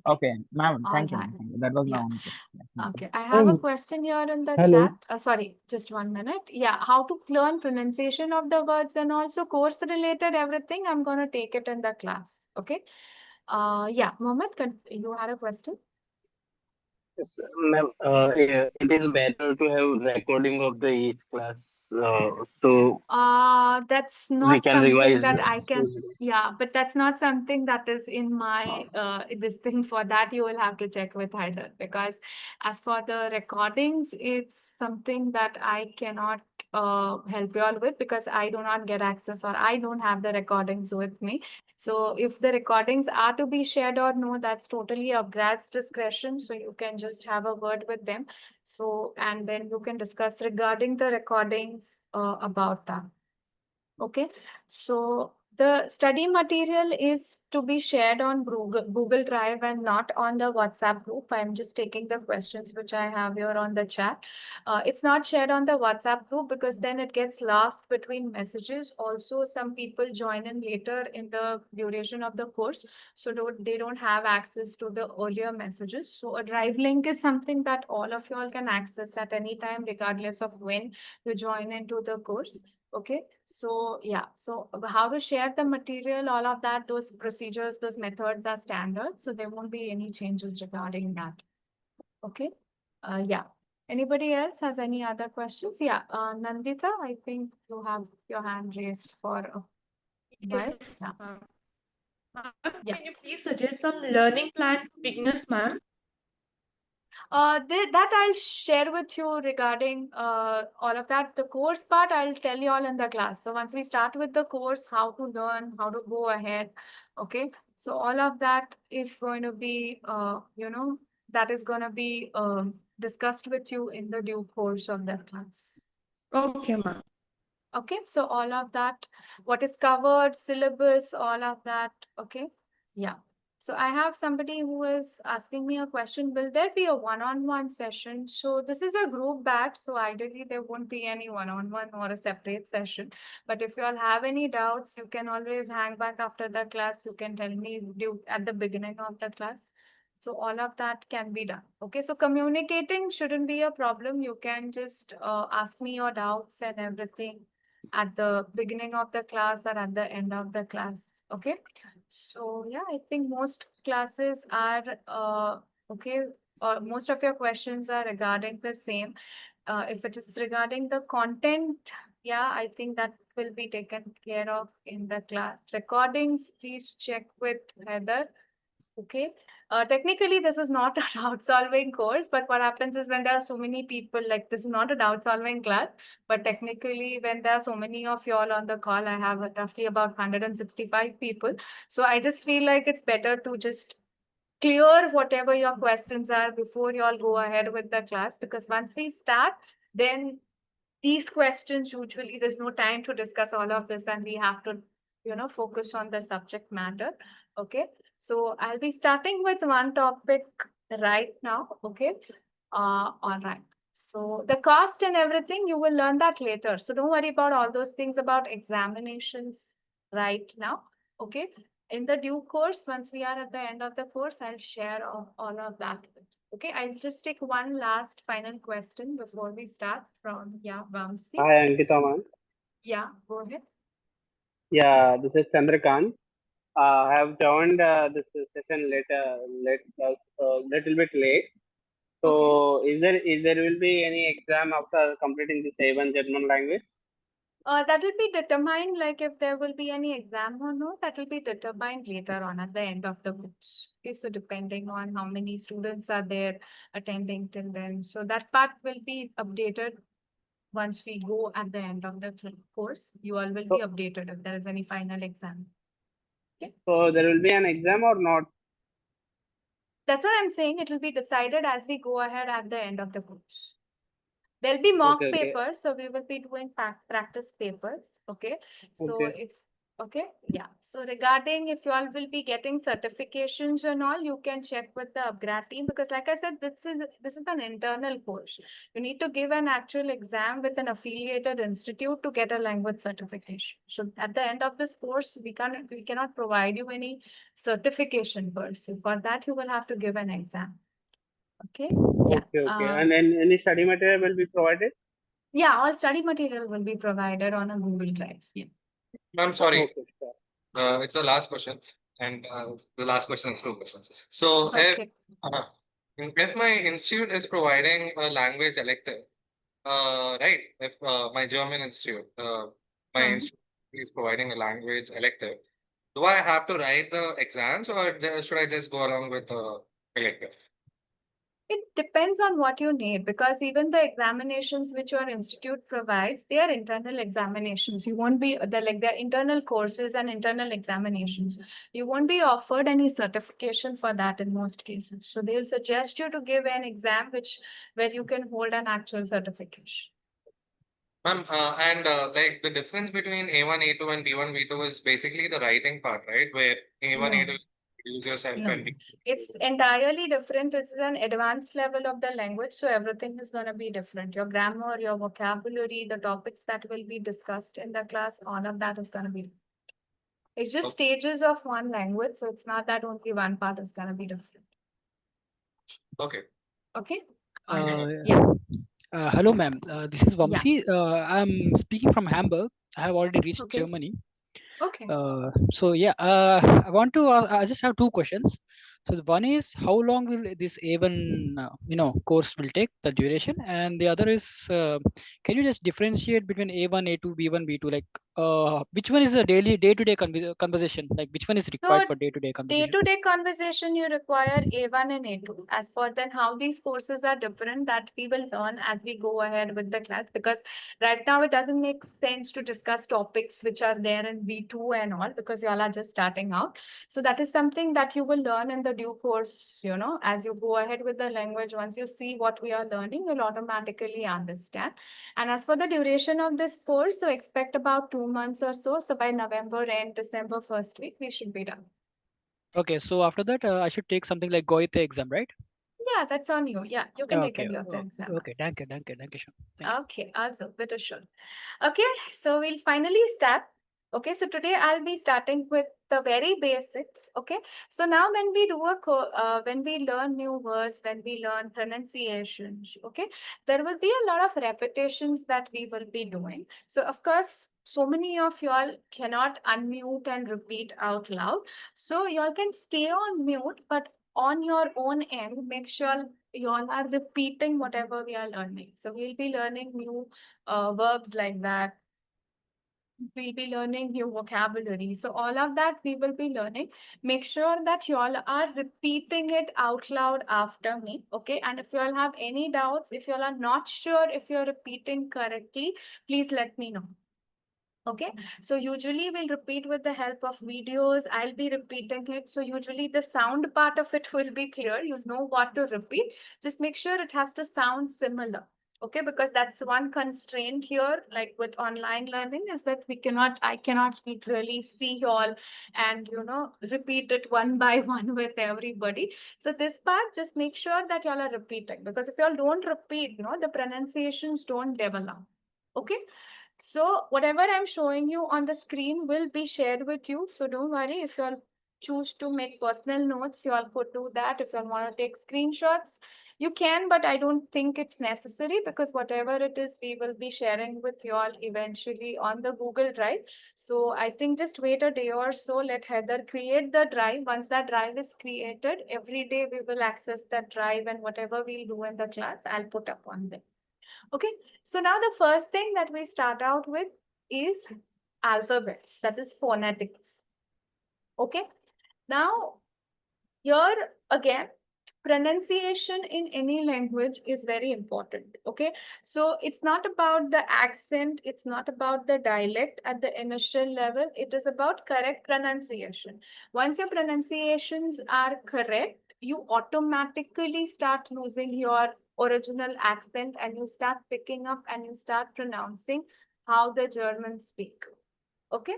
Okay, ma'am. All Thank you, right. ma'am. Thank you. That was my Yeah. only question. Yeah, thank you. Okay. I have a question here in the Hello. chat. Sorry, just 1 minute. Yeah, how to learn pronunciation of the words and also course related everything. I'm gonna take it in the class. Okay. Yeah, Mohammed, you had a question? Yes, ma'am, yeah, it is better to have recording of the each class, so That's we not can something revise. that I can, yeah, but that's not something that is in my this thing. For that you will have to check with Haider because as for the recordings, it's something that I cannot help you all with because I do not get access or I don't have the recordings with me. So if the recordings are to be shared or no, that's totally UpGrad's discretion. So you can just have a word with them. So, and then you can discuss regarding the recordings about that. Okay, so the study material is to be shared on Google Drive and not on the WhatsApp group. I'm just taking the questions which I have here on the chat. It's not shared on the WhatsApp group because then it gets lost between messages. Also, some people join in later in the duration of the course, so they don't have access to the earlier messages. So a Drive link is something that all of you all can access at any time, regardless of when you join into the course. Okay, so yeah, so how to share the material, all of that, those procedures, those methods are standard. So there won't be any changes regarding that. Okay, yeah. Anybody else has any other questions? Yeah, Nandita, I think you have your hand raised for a while. Yeah. Yeah. Can you please suggest some learning plan for beginners, ma'am? That I'll share with you regarding all of that. The course part, I'll tell you all in the class. So once we start with the course, how to learn, how to go ahead. Okay. So all of that is going to be, that is going to be discussed with you in the due course of the class. Okay, ma'am. Okay. So all of that, what is covered, syllabus, all of that. Okay. Yeah. So I have somebody who is asking me a question. Will there be a one-on-one session? So this is a group batch. So ideally there won't be any one-on-one or a separate session. But if you all have any doubts, you can always hang back after the class. You can tell me at the beginning of the class. So all of that can be done. Okay. So communicating shouldn't be a problem. You can just ask me your doubts and everything at the beginning of the class or at the end of the class. Okay. So yeah, I think most classes are okay, or most of your questions are regarding the same. If it is regarding the content, yeah, I think that will be taken care of in the class. Recordings, please check with Heather. Okay. Technically, this is not a doubt solving course, but what happens is when there are so many people, like this is not a doubt solving class, but technically, when there are so many of y'all on the call, I have roughly about 165 people. So I just feel like it's better to just clear whatever your questions are before you all go ahead with the class, because once we start, then these questions usually there's no time to discuss all of this and we have to focus on the subject matter. Okay, so I'll be starting with one topic right now. Okay, all right. So the cost and everything you will learn that later, so don't worry about all those things about examinations right now. Okay, in the due course, once we are at the end of the course, I'll share all of that with you. Okay, I'll just take one last final question before we start from, Vamsi. Hi, Ankita ma'am. Yeah, go ahead. Yeah, this is Chandrakant. I have joined this session little bit late. So, is there will be any exam after completing this A1 German language? That will be determined, like if there will be any exam or no, that will be determined later on at the end of the course. Okay, so depending on how many students are there attending till then. So that part will be updated once we go at the end of the course. You all will be updated if there is any final exam. Okay. So, there will be an exam or not? That's what I'm saying. It will be decided as we go ahead at the end of the course. There'll be mock Okay. papers, so we will be doing practice papers. Okay. So Okay. yeah. So regarding if you all will be getting certifications and all, you can check with the UpGrad team, because like I said, this is an internal course. You need to give an actual exam with an affiliated institute to get a language certification. So at the end of this course, we cannot provide you any certification per se. For that, you will have to give an exam. Okay. Yeah. Okay. And then any study material will be provided? Yeah, all study material will be provided on a Google Drive. Yeah. I'm sorry. Okay, sure. It's the last question, and the last question is two questions. So, if my institute is providing a language elective, right? If my German institute, my institute is providing a language elective, do I have to write the exams, or should I just go along with the elective? It depends on what you need, because even the examinations which your institute provides, they are internal examinations. You won't be they're internal courses and internal examinations. You won't be offered any certification for that in most cases. So they'll suggest you to give an exam where you can hold an actual certification. Ma'am, and like the difference between A1, A2, and B1, B2 is basically the writing part, right? Where A1, No. A2 use yourself No, and B. it's entirely different. It's an advanced level of the language, so everything is going to be different. Your grammar, your vocabulary, the topics that will be discussed in the class, all of that is going to be different. It's just stages of one language, so it's not that only one part is going to be different. Okay. Okay. Hello, ma'am. This is Vamsi. I'm speaking from Hamburg. I have already reached Germany. Okay. I want to. I just have two questions. So the one is, how long will this A1 course will take, the duration, and the other is, can you just differentiate between A1, A2, B1, B2? Like which one is a day-to-day conversation? Like which one is required So for day-to-day conversation? day-to-day conversation, you require A1 and A2. As for then how these courses are different, that we will learn as we go ahead with the class, because right now it doesn't make sense to discuss topics which are there in B2 and all, because y'all are just starting out. So that is something that you will learn in the due course, you know, as you go ahead with the language. Once you see what we are learning, you'll automatically understand. And as for the duration of this course, so expect about 2 months or so. So by November and December first week, we should be done. Okay, so after that, I should take something like Goethe exam, right? Yeah, that's on you. Yeah, you can take Okay, any of the exam. okay, danke, schön. Thank you. Okay, also, bitteschön. Okay, so we'll finally start. Okay, so today I'll be starting with the very basics. Okay, so now when we do when we learn new words, when we learn pronunciations, okay, there will be a lot of repetitions that we will be doing. So of course, so many of y'all cannot unmute and repeat out loud. So y'all can stay on mute, but on your own end, make sure you all are repeating whatever we are learning. So we'll be learning new verbs like that. We'll be learning new vocabulary. So all of that we will be learning. Make sure that you all are repeating it out loud after me. Okay. And if you all have any doubts, if you all are not sure if you're repeating correctly, please let me know. Okay, so usually we'll repeat with the help of videos. I'll be repeating it. So usually the sound part of it will be clear. You know what to repeat. Just make sure it has to sound similar. Okay, because that's one constraint here, like with online learning, is that I cannot really see you all and, you know, repeat it one by one with everybody. So this part, just make sure that y'all are repeating, because if y'all don't repeat, you know, the pronunciations don't develop. Okay. So whatever I'm showing you on the screen will be shared with you. So don't worry, if you all choose to make personal notes, you all could do that. If you all want to take screenshots, you can, but I don't think it's necessary, because whatever it is, we will be sharing with you all eventually on the Google Drive. So I think just wait a day or so, let Heather create the drive. Once that drive is created, every day we will access that drive, and whatever we'll do in the class, I'll put up on there. Okay, so now the first thing that we start out with is alphabets, that is phonetics. Okay, now here again, pronunciation in any language is very important. Okay, so it's not about the accent, it's not about the dialect at the initial level, it is about correct pronunciation. Once your pronunciations are correct, you automatically start losing your original accent, and you start picking up and you start pronouncing how the Germans speak. Okay,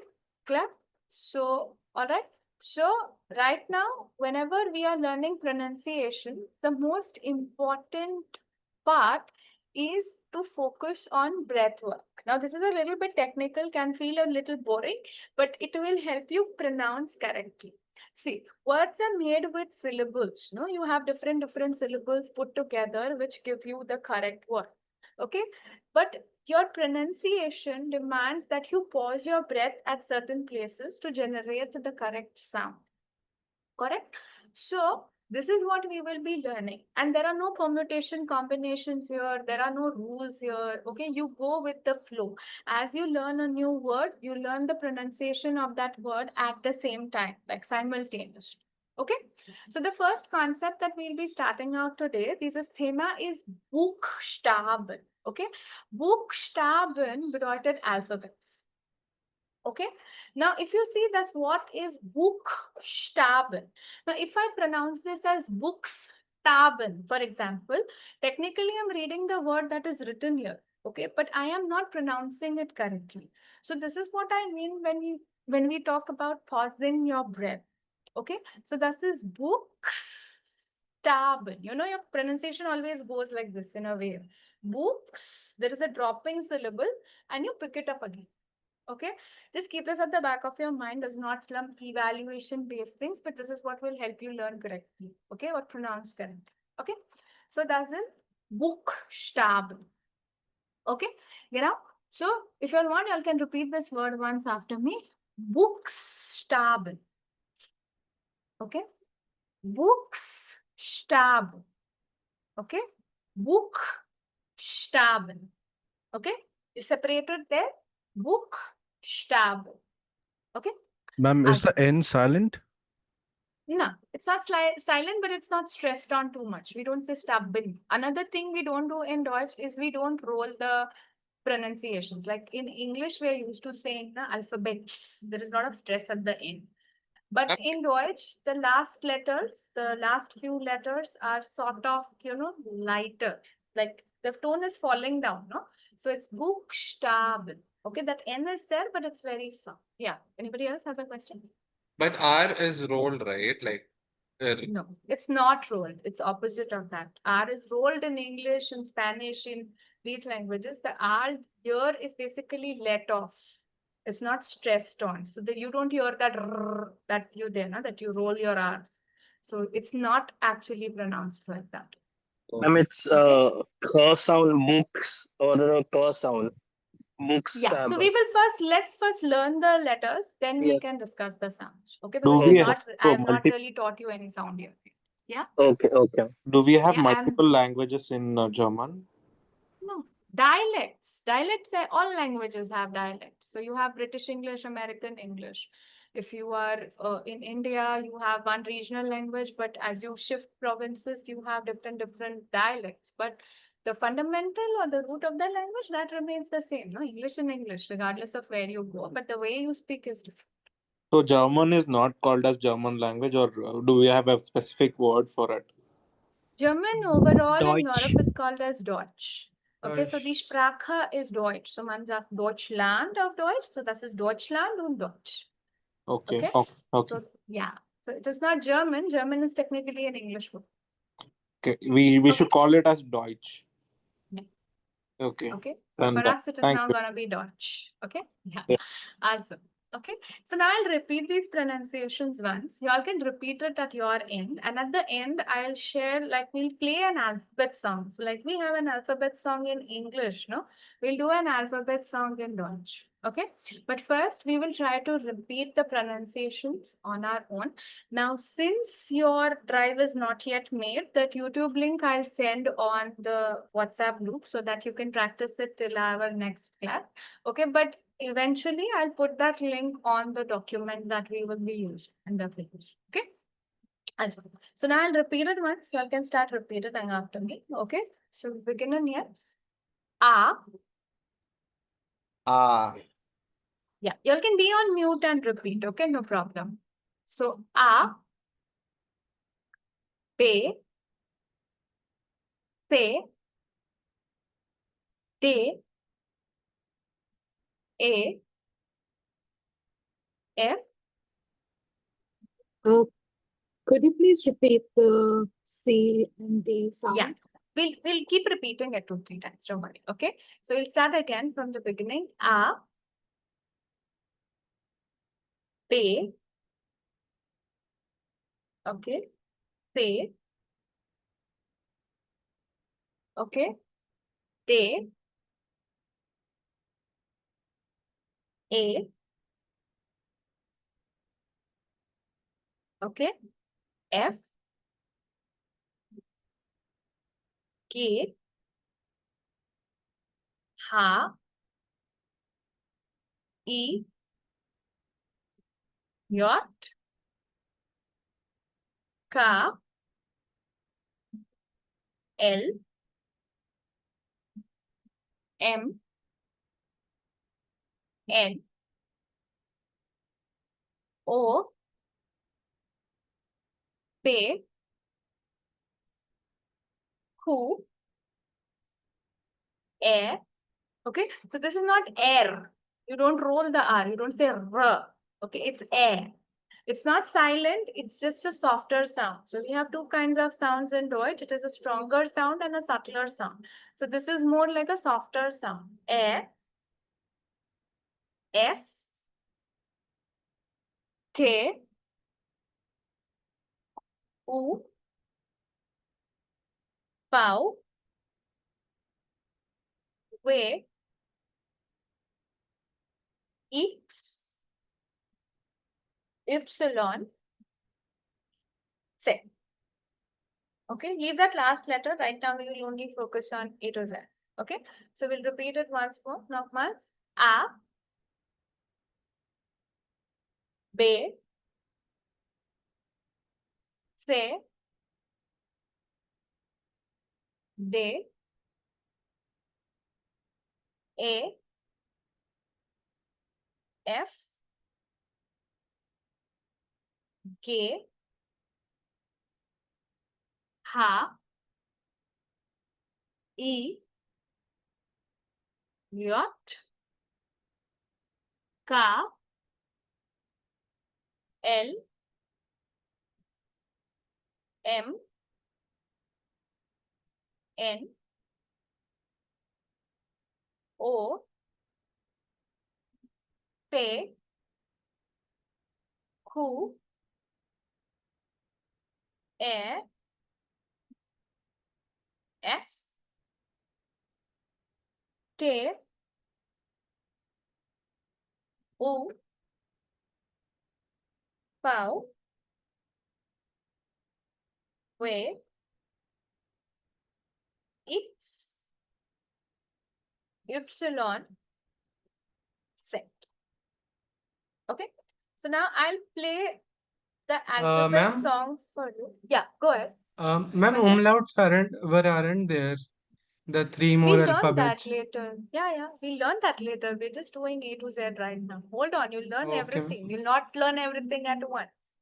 clear? So, all right. So right now, whenever we are learning pronunciation, the most important part is to focus on breath work. Now, this is a little bit technical, can feel a little boring, but it will help you pronounce correctly. See, words are made with syllables. No, you have different syllables put together, which give you the correct word. Okay, but your pronunciation demands that you pause your breath at certain places to generate the correct sound. Correct? So, this is what we will be learning. And there are no permutation combinations here. There are no rules here. Okay, you go with the flow. As you learn a new word, you learn the pronunciation of that word at the same time, like simultaneously. Okay, so the first concept that we'll be starting out today, dieses Thema is Buchstaben. Okay, Buchstaben bedeutet alphabets. Okay, now if you see this, what is Buchstaben? Now, if I pronounce this as Buchstaben, for example, technically I'm reading the word that is written here. Okay, but I am not pronouncing it correctly. So this is what I mean when we talk about pausing your breath. Okay, so this is Buchstaben. You know, your pronunciation always goes like this in a way. Books, there is a dropping syllable, and you pick it up again. Okay, just keep this at the back of your mind. Does not lump evaluation based things, but this is what will help you learn correctly. Okay, or pronounce correctly. Okay, so that's in Buchstaben. Okay, genau. So if you all want, you can repeat this word once after me. Buchstaben. Okay, Buchstaben. Okay, Buchstaben. Okay, you separated there. Buchstaben. Buchstaben. Okay? Ma'am, is Also, the N silent? no, it's not silent, but it's not stressed on too much. We don't say stubborn. Another thing we don't do in Deutsch is we don't roll the pronunciations. Like in English, we're used to saying the alphabets. There is a lot of stress at the end. But in Deutsch, the last letters, the last few letters are sort of, lighter. Like the tone is falling down, no? So it's Buchstaben. Okay, that N is there, but it's very soft. Yeah. Anybody else has a question? But R is rolled, right? Like, No, it's not rolled. It's opposite of that. R is rolled in English and Spanish in these languages. The R here is basically let off. It's not stressed on. So that you don't hear that rrr, that you there, no? That you roll your R's. So it's not actually pronounced like that. It's k sound, books, or a k sound. Books Yeah. tab. So let's first learn the letters, then we Yes. can discuss the sounds. Okay, Do because we it's have not, I have not multi? really taught you any sound yet. Yeah. Okay, okay. Do we have Yeah, multiple languages in German? No, dialects. All languages have dialects. So you have British English, American English. If you are in India, you have one regional language, but as you shift provinces, you have different dialects. But the fundamental or the root of the language, that remains the same, no? English and English, regardless of where you go, but the way you speak is different. So German is not called as German language, or do we have a specific word for it? German overall in Deutsch. Europe is called as Deutsch. Okay, so die Sprache is Deutsch. So man sagt Deutschland auf Deutsch. So das ist Deutschland und Deutsch. Okay. Okay. Okay. So yeah. So it is not German. German is technically an English word. Okay. We should call it as Deutsch. Yeah. Okay. Okay. So And for us, it is thank now you. gonna be Deutsch. Okay. Yeah. Yeah. Awesome. Okay. So now I'll repeat these pronunciations once. You all can repeat it at your end. And at the end, I'll share, like, we'll play an alphabet song. So like we have an alphabet song in English, no? We'll do an alphabet song in Deutsch. Okay. But first, we will try to repeat the pronunciations on our own. Now, since your drive is not yet made, that YouTube link I'll send on the WhatsApp group so that you can practice it till our next class. Okay. But eventually, I'll put that link on the document that we will be using in the application. Okay. So now I'll repeat it once. You all can start repeating after me. Okay. So begin on yes. Yeah. You all can be on mute and repeat. Okay. No problem. So B, C, D, A, F. Could you please repeat the C and D sound? Yeah, we'll keep repeating it 2-3 times. Don't worry. Okay. So we'll start again from the beginning. B. Okay. C. Okay. D. A. Okay. F. G. H. E. J. K. L. M. N. O. P. Q. A. Okay. So this is not air. You don't roll the R. You don't say R. Okay. It's air. It's not silent. It's just a softer sound. So we have two kinds of sounds in Deutsch. It is a stronger sound and a subtler sound. So this is more like a softer sound. A. S. T. U. V. W. X. Y. Z. Okay, leave that last letter. Right now, we will only focus on A to Z. Okay, so we'll repeat it once more. Nochmals. A. B, C, D, A, F, G, H, E, J, K, L, M, N, O, P, Q, R, S, T, U, V, W, X, Y, Z. Okay. So now I'll play the alphabet Ma'am, song for you. Yeah, go ahead. ma'am, Question. umlauts aren't there. The three more We'll learn that alphabets. later. Yeah, we'll learn that later. We're just doing A to Z right now. Hold on, you'll learn Okay. everything. You'll not learn everything at once.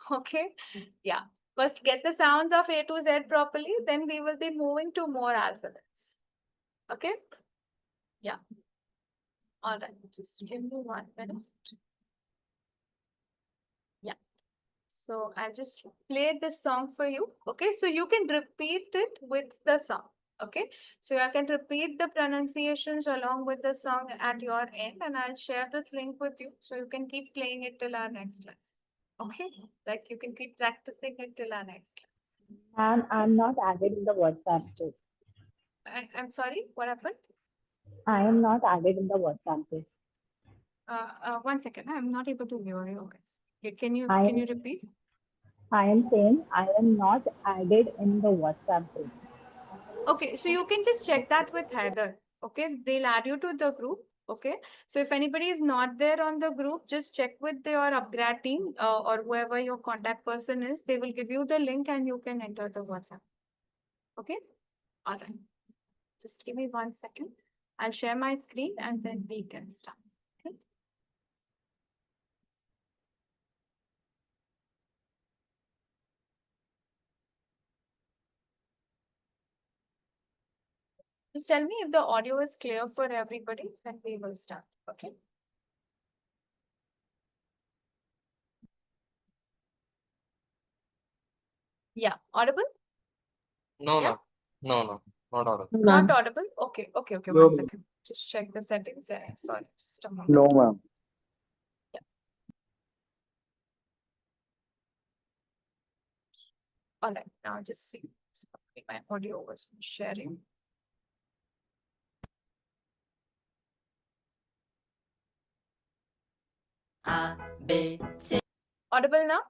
Okay? Yeah. First, get the sounds of A to Z properly, then we will be moving to more alphabets. Okay? Yeah. All right. Just give me 1 minute. Yeah. So I'll just play this song for you. Okay, so you can repeat it with the song. Okay, so I can repeat the pronunciations along with the song at your end, and I'll share this link with you so you can keep playing it till our next class. Okay, like you can keep practicing it till our next class. And I'm not added in the WhatsApp group. I'm sorry, what happened? I am not added in the WhatsApp group. 1 second, I'm not able to hear you guys. Can you repeat? I am saying I am not added in the WhatsApp group. Okay, so you can just check that with Heather. Okay, they'll add you to the group. Okay, so if anybody is not there on the group, just check with your UpGrad team or whoever your contact person is. They will give you the link and you can enter the WhatsApp. Okay, all right. Just give me 1 second. I'll share my screen and then we can start. Okay. Just tell me if the audio is clear for everybody, then we will start. Okay. Yeah, audible? No, Yeah. no, not audible. Not audible? Okay. No, 1 second. Just check the settings. Sorry, just a moment. no, ma'am. All right, now just see. So, my audio was sharing. A, B, C. Audible now?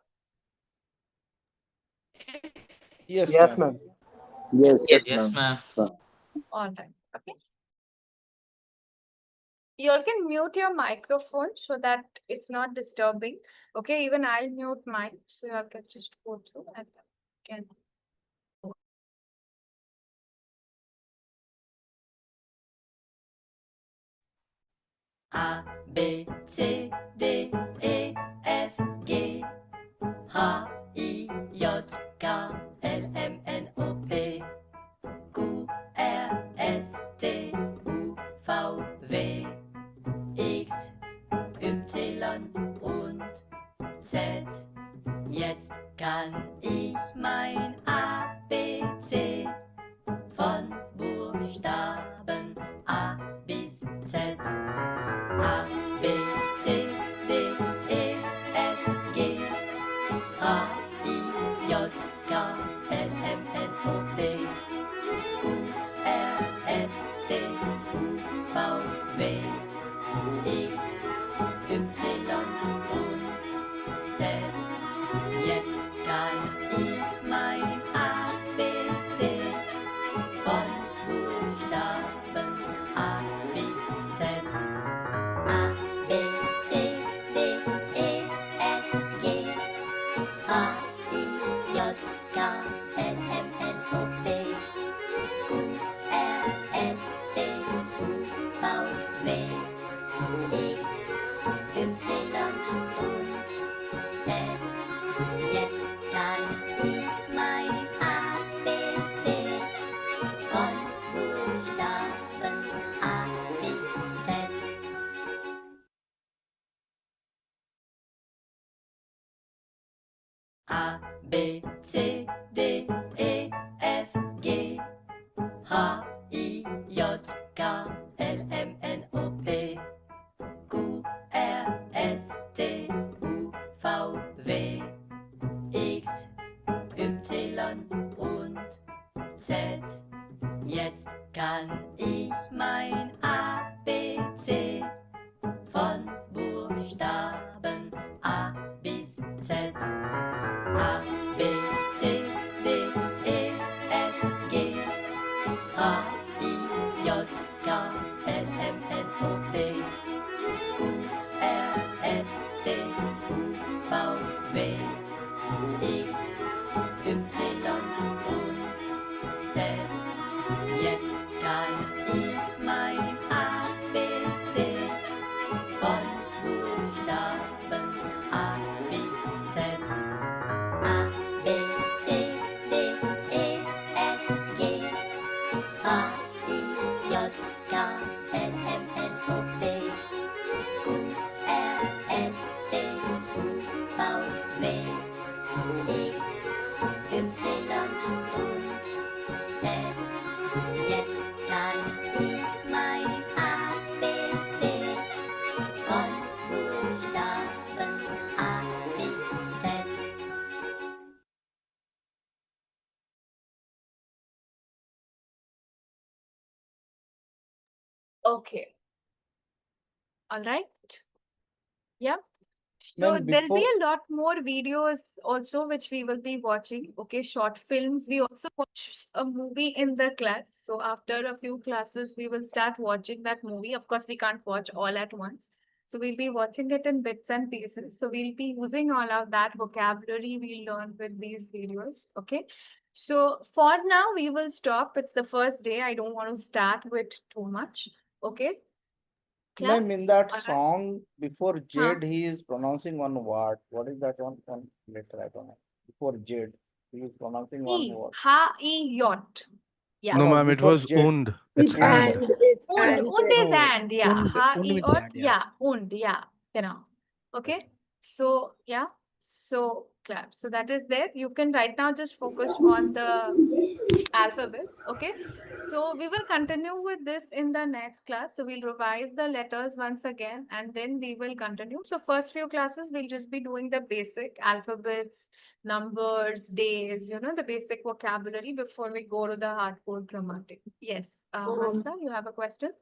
Yes, ma'am. Yes, ma'am. All right. Okay. You all can mute your microphone so that it's not disturbing. Okay, even I'll mute mine so you all can just go through and can. A, B, C, D, E, F, G, H, I, J, K, L, M, N, O, P, Q, R, S, T, U, V, W, X, Y und Z. Jetzt kann ich mein ABC von Buchstaben A bis Z. A, B, C, D, E, F, G, H, I, J, K, L, M, N, O, P, Q, R, S, T, U, V, W, X, Y und Z. Jetzt kann ich mein ABC von Buchstaben A bis Z. A, B, C, D, E, F, L M N O P Q R S T U V W X Y und Z. Jetzt kann ich mein ABC von Buchstaben A bis Z. A, B, C, D, E, F, G, H, I, J, K, L, M, N, O, P, Q, R, S, T, U, V, W, X, Y und Z. Jetzt kann ich mein ABC von Buchstaben A bis Z. A, B, C, D, E, F, G, H, I, J, K, L, M, N, O, P, Q, R, S, T, U, V, W, X, Y und Z. Jetzt kann ich mein ABC von Buchstaben A bis Z. A, B, C, D, E, F, G, H, I, J, K, L, M, N, O, P, Q, R, S, T, U, V, W, X, Y und Z. Jetzt kann ich mein ABC von Buchstaben A bis Z. Okay. All right. Yeah. So Ma'am, there'll be before a lot more videos also which we will be watching. Okay, short films. We also watch a movie in the class. So after a few classes, we will start watching that movie. Of course, we can't watch all at once. So we'll be watching it in bits and pieces. So we'll be using all of that vocabulary we learned with these videos. Okay. So for now, we will stop. It's the first day. I don't want to start with too much. Okay. Clear? Ma'am, in that All right. song before Huh. Jade, he is pronouncing one word. What is that one letter? I don't know. Before Jade, he is pronouncing one E. word. Ha, E, yacht. Yeah. No, No, ma'am, it before was Jade. und. It's It's and. and, it's Und. and. Und is No, and. Yeah. Ha, und E, with yacht. that, yeah. Yeah. Und. Yeah. Genau. Okay. So, yeah. So, clap. So that is there. You can right now just focus on the alphabets. Okay. So we will continue with this in the next class. So we'll revise the letters once again and then we will continue. So first few classes, we'll just be doing the basic alphabets, numbers, days, the basic vocabulary before we go to the hardcore grammatic. Yes. Mansa, you have a question?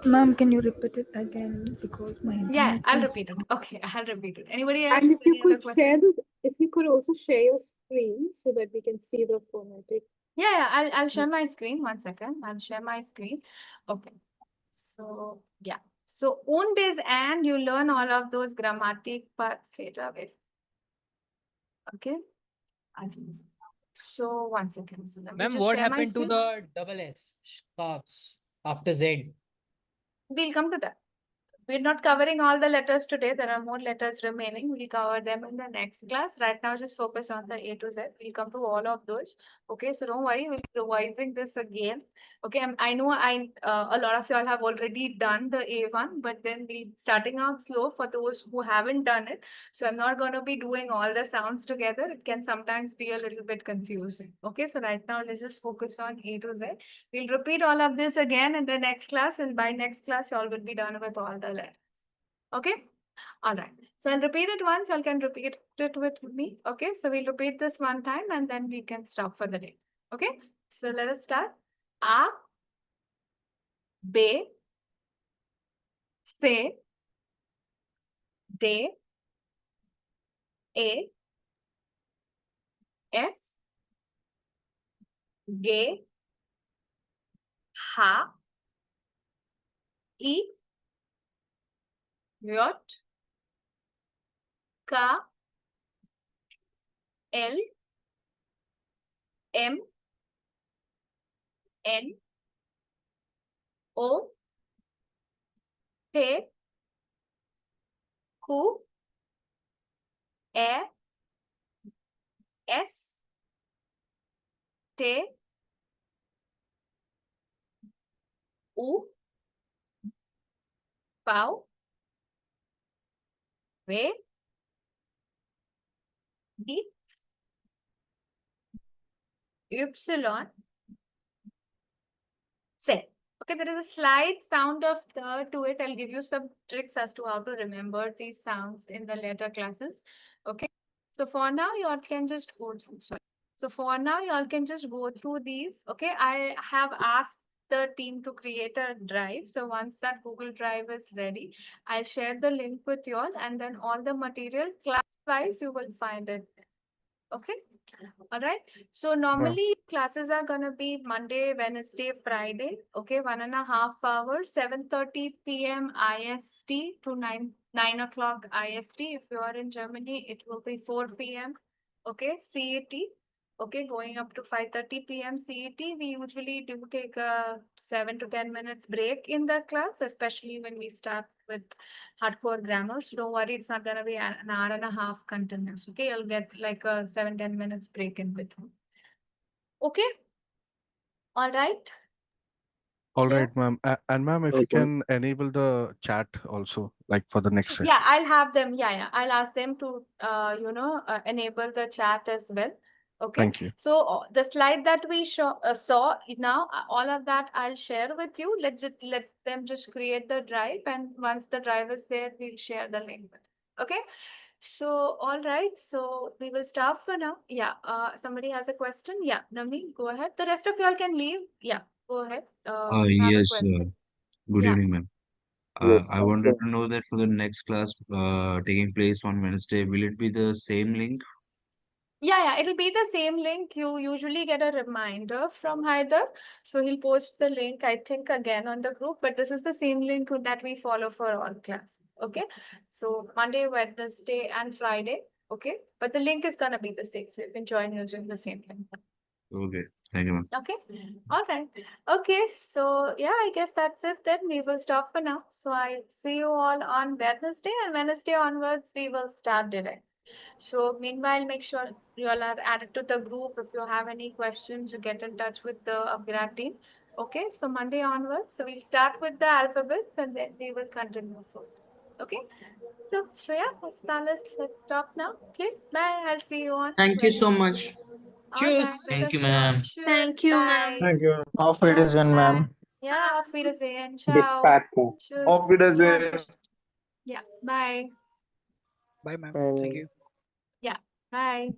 Ma'am, can you repeat it again because my Yeah, internet I'll was repeat it. Okay, I'll repeat it. Anybody else And with any other question? if you could also share your screen so that we can see the phonetic. Yeah, I'll share my screen. 1 second. I'll share my screen. Okay. So yeah. So und is and you learn all of those grammatic parts straight away. Okay. So 1 second. So let me Ma'am, just what share my happened to screen. the double S scarves after Z? We'll come to that. We're not covering all the letters today. There are more letters remaining. We'll cover them in the next class. Right now, just focus on the A to Z. We'll come to all of those. Okay, so don't worry. We'll be revising this again. Okay, I know a lot of y'all have already done the A1, but then we starting out slow for those who haven't done it. So I'm not going to be doing all the sounds together. It can sometimes be a little bit confusing. Okay, so right now, let's just focus on A to Z. We'll repeat all of this again in the next class. And by next class, y'all will be done with all the letters. Okay. All right. So I'll repeat it once. Y'all can repeat it with me. Okay. So we'll repeat this one time and then we can stop for the day. Okay. So let us start. A, B, C, D, A, F, G, H, I, J, K, L M N O P Q R S T U V W X Y Z. Okay, there is a slight sound of the to it. I'll give you some tricks as to how to remember these sounds in the later classes. Okay, so for now, you all can just go through. Sorry. So for now, you all can just go through these. Okay, I have asked the team to create a drive. So once that Google Drive is ready, I'll share the link with you all, and then all the material class-wise you will find it. Okay. All right. So normally classes are gonna be Monday, Wednesday, Friday. Okay, 1.5 hours, 7:30 p.m. IST to 9 o'clock IST. If you are in Germany, it will be 4 p.m. Okay, CET. Okay, going up to 5:30 p.m. CET. We usually do take a 7 to 10 minutes break in the class, especially when we start with hardcore grammar. So don't worry, it's not gonna be an hour and a half continuous. Okay, you'll get like a 7-10 minutes break in between. Okay. All right. All Clear? right, ma'am. And ma'am, if you Okay. can enable the chat also, like for the next Yeah, session. I'll have them. Yeah. I'll ask them to, enable the chat as well. Okay. Thank you. So the slide that we saw now, all of that I'll share with you. Let them just create the drive, and once the drive is there, we'll share the link. Okay. So all right. So we will start for now. Yeah. Somebody has a question. Yeah, Nami, go ahead. The rest of y'all can leave. Yeah, go ahead. You have a Yes, question. good Yeah. evening, ma'am. Yes. I wanted to know that for the next class taking place on Wednesday, will it be the same link? Yeah, it'll be the same link. You usually get a reminder from Haider. So he'll post the link, I think, again on the group, but this is the same link that we follow for all classes. Okay. So Monday, Wednesday, and Friday. Okay. But the link is gonna be the same. So you can join using the same link. Okay, thank you, ma'am. Okay. All right. Okay. So yeah, I guess that's it. Then we will stop for now. So I see you all on Wednesday, and Wednesday onwards we will start direct. So meanwhile, make sure you all are added to the group. If you have any questions, you get in touch with the UpGrad team. Okay, so Monday onwards. So we'll start with the alphabets and then we will continue forward. Okay. So yeah, let's stop now. Okay. Bye. I'll see you on Thank you so Wednesday. much. All right. Cheers. Thank you, ma'am. Cheers. Thank you, Bye. ma'am. Thank you. Auf Wiedersehen, Bye. ma'am. Yeah, auf Wiedersehen. Ciao. Dispatching. Tschüss. Auf Wiedersehen. Yeah. Bye. Bye, ma'am. Thank Bye. you. Yeah. Bye.